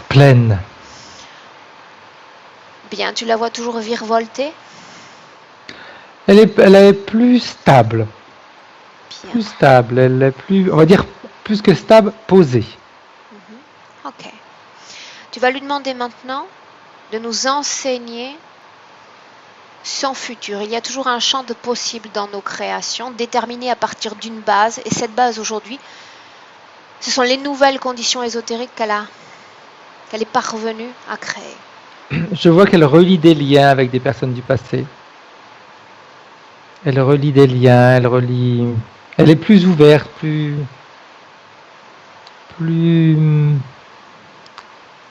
Pleine.
Bien, tu la vois toujours virevolter?
Elle est plus stable.
Bien.
Plus stable. Elle est plus, on va dire, plus que stable, posée.
Ok. Tu vas lui demander maintenant de nous enseigner son futur. Il y a toujours un champ de possibles dans nos créations, déterminé à partir d'une base. Et cette base aujourd'hui, ce sont les nouvelles conditions ésotériques qu'elle est parvenue à créer.
Je vois qu'elle relie des liens avec des personnes du passé. Elle relie des liens, elle est plus ouverte, plus,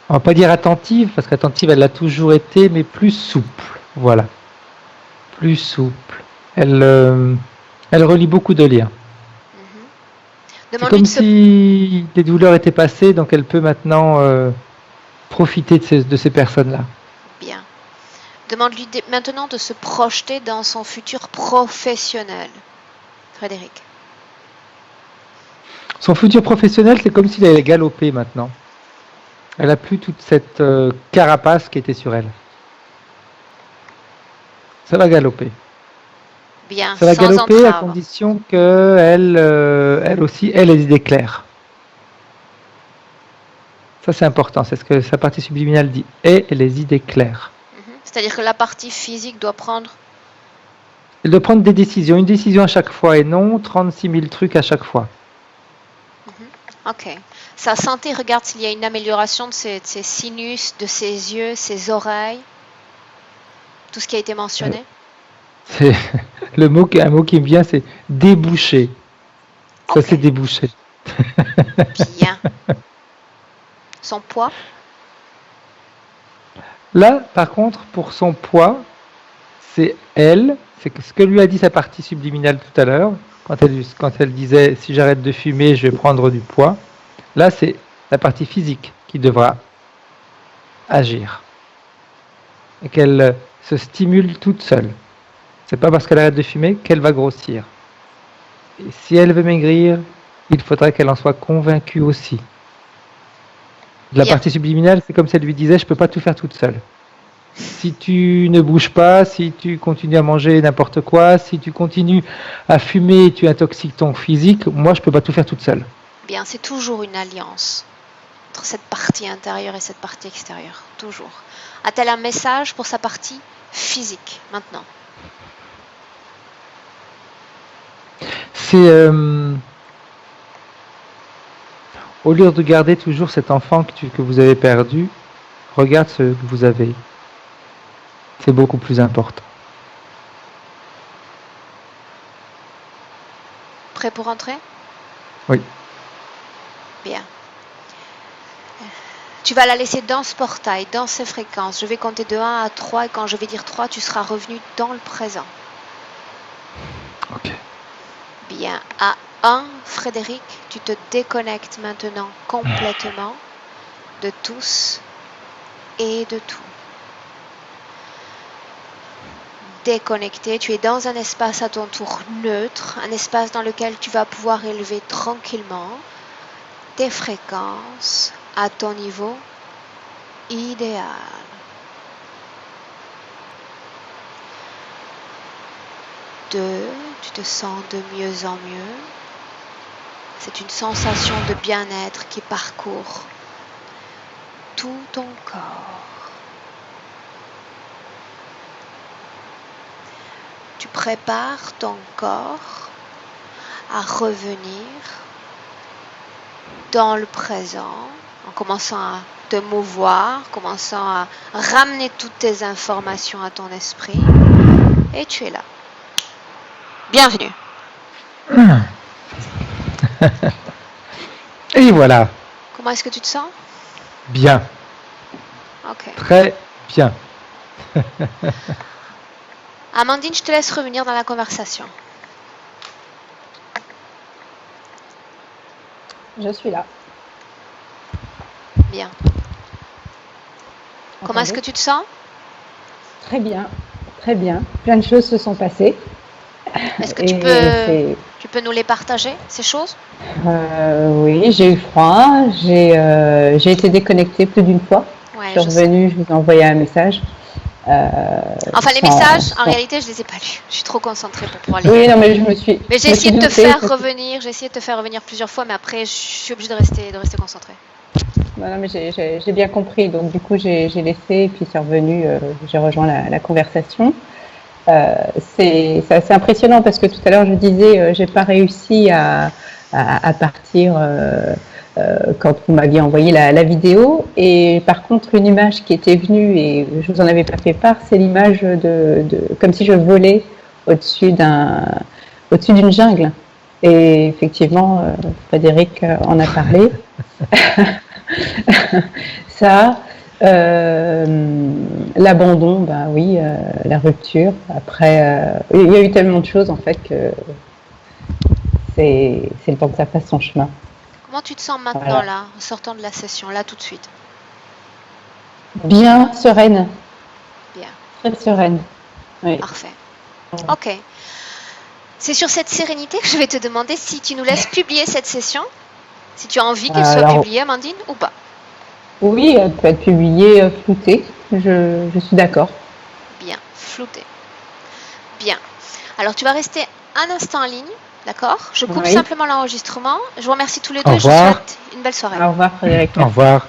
on va pas dire attentive, parce qu'attentive elle l'a toujours été, mais plus souple, voilà. Plus souple. Elle relie beaucoup de liens. C'est
Demande-lui
comme
de se...
si les douleurs étaient passées, donc elle peut maintenant profiter de ces personnes-là.
Bien. Demande-lui maintenant de se projeter dans son futur professionnel. Frédéric.
Son futur professionnel, c'est comme s'il allait galoper maintenant. Elle a plus toute cette carapace qui était sur elle. Ça va galoper.
Bien,
Ça va
sans
galoper à
entrave.
condition qu'elle elle aussi ait les idées claires. Ça c'est important, c'est ce que sa partie subliminale dit. Et les idées claires.
C'est-à-dire que la partie physique doit prendre...
Elle doit prendre des décisions, une décision à chaque fois et non 36 000 trucs à chaque fois.
Ok. Sa santé, regarde s'il y a une amélioration de ses sinus, de ses yeux, ses oreilles. Tout ce qui a été mentionné.
C'est un mot qui me vient, c'est déboucher. Ça
Ok.
c'est débouché.
Bien. Son poids.
Là, par contre, pour son poids, c'est ce que lui a dit sa partie subliminale tout à l'heure, quand elle disait si j'arrête de fumer, je vais prendre du poids. Là, c'est la partie physique qui devra agir. Et qu'elle se stimule toute seule. C'est pas parce qu'elle arrête de fumer qu'elle va grossir. Et si elle veut maigrir, il faudra qu'elle en soit convaincue aussi. La
Bien.
partie subliminale, c'est comme si elle lui disait je peux pas tout faire toute seule. Si tu ne bouges pas, si tu continues à manger n'importe quoi, si tu continues à fumer et tu intoxiques ton physique, moi je peux pas tout faire toute seule.
Bien, c'est toujours une alliance entre cette partie intérieure et cette partie extérieure. Toujours. A-t-elle un message pour sa partie physique maintenant?
C'est au lieu de garder toujours cet enfant que vous avez perdu, regarde ce que vous avez. C'est beaucoup plus important.
Prêt pour entrer?
Oui.
Bien. Tu vas la laisser dans ce portail, dans ces fréquences. Je vais compter de 1 à 3 et quand je vais dire 3, tu seras revenu dans le présent.
Ok.
Bien. À 1, Frédéric, tu te déconnectes maintenant complètement de tous et de tout. Déconnecté, tu es dans un espace à ton tour neutre, un espace dans lequel tu vas pouvoir élever tranquillement tes fréquences à ton niveau idéal. Deux, tu te sens de mieux en mieux. C'est une sensation de bien-être qui parcourt tout ton corps. Tu prépares ton corps à revenir dans le présent en commençant à te mouvoir, commençant à ramener toutes tes informations à ton esprit et tu es là. Bienvenue.
Et voilà.
Comment est-ce que tu te sens?
Bien.
Ok.
Très bien.
Amandine, je te laisse revenir dans la conversation.
Je suis là.
Bien. Comment est-ce que tu te sens?
Très bien, très bien. Plein de choses se sont passées.
Est-ce que
Et
tu peux nous les partager, ces choses?
oui, j'ai eu froid, j'ai été déconnectée plus d'une fois.
Ouais,
Je suis revenue, je vous ai envoyé un message.
Enfin, les messages, en réalité, je les ai pas lus. Je suis trop concentrée pour pouvoir les lire.
Oui, non, mais je me suis.
Mais j'ai essayé de te faire revenir. J'ai essayé de te faire revenir plusieurs fois, mais après, je suis obligée de rester concentrée.
Non, mais j'ai bien compris. Donc, du coup, j'ai laissé, et puis c'est revenu. J'ai rejoint la conversation. C'est assez impressionnant parce que tout à l'heure, je disais, j'ai pas réussi à partir. Quand vous m'aviez envoyé la vidéo. Et par contre, une image qui était venue, et je vous en avais pas fait part, c'est l'image de comme si je volais au-dessus d'une jungle. Et effectivement, Frédéric en a parlé. Ça, l'abandon, bah oui, la rupture. Après, il y a eu tellement de choses en fait que c'est le temps que ça fasse son chemin.
Comment tu te sens maintenant, là, en sortant de la session, là, tout de suite?
Bien, sereine.
Bien.
Très sereine. Oui.
Parfait. Ok. C'est sur cette sérénité que je vais te demander si tu nous laisses publier cette session, si tu as envie qu'elle soit publiée, Amandine, ou pas.
Oui, elle peut être publiée floutée. Je suis d'accord.
Bien, floutée. Bien. Alors, tu vas rester un instant en ligne. D'accord? Je coupe simplement l'enregistrement. Je vous remercie tous les deux. Je vous souhaite une belle soirée.
Au revoir, Frédéric.
Au revoir.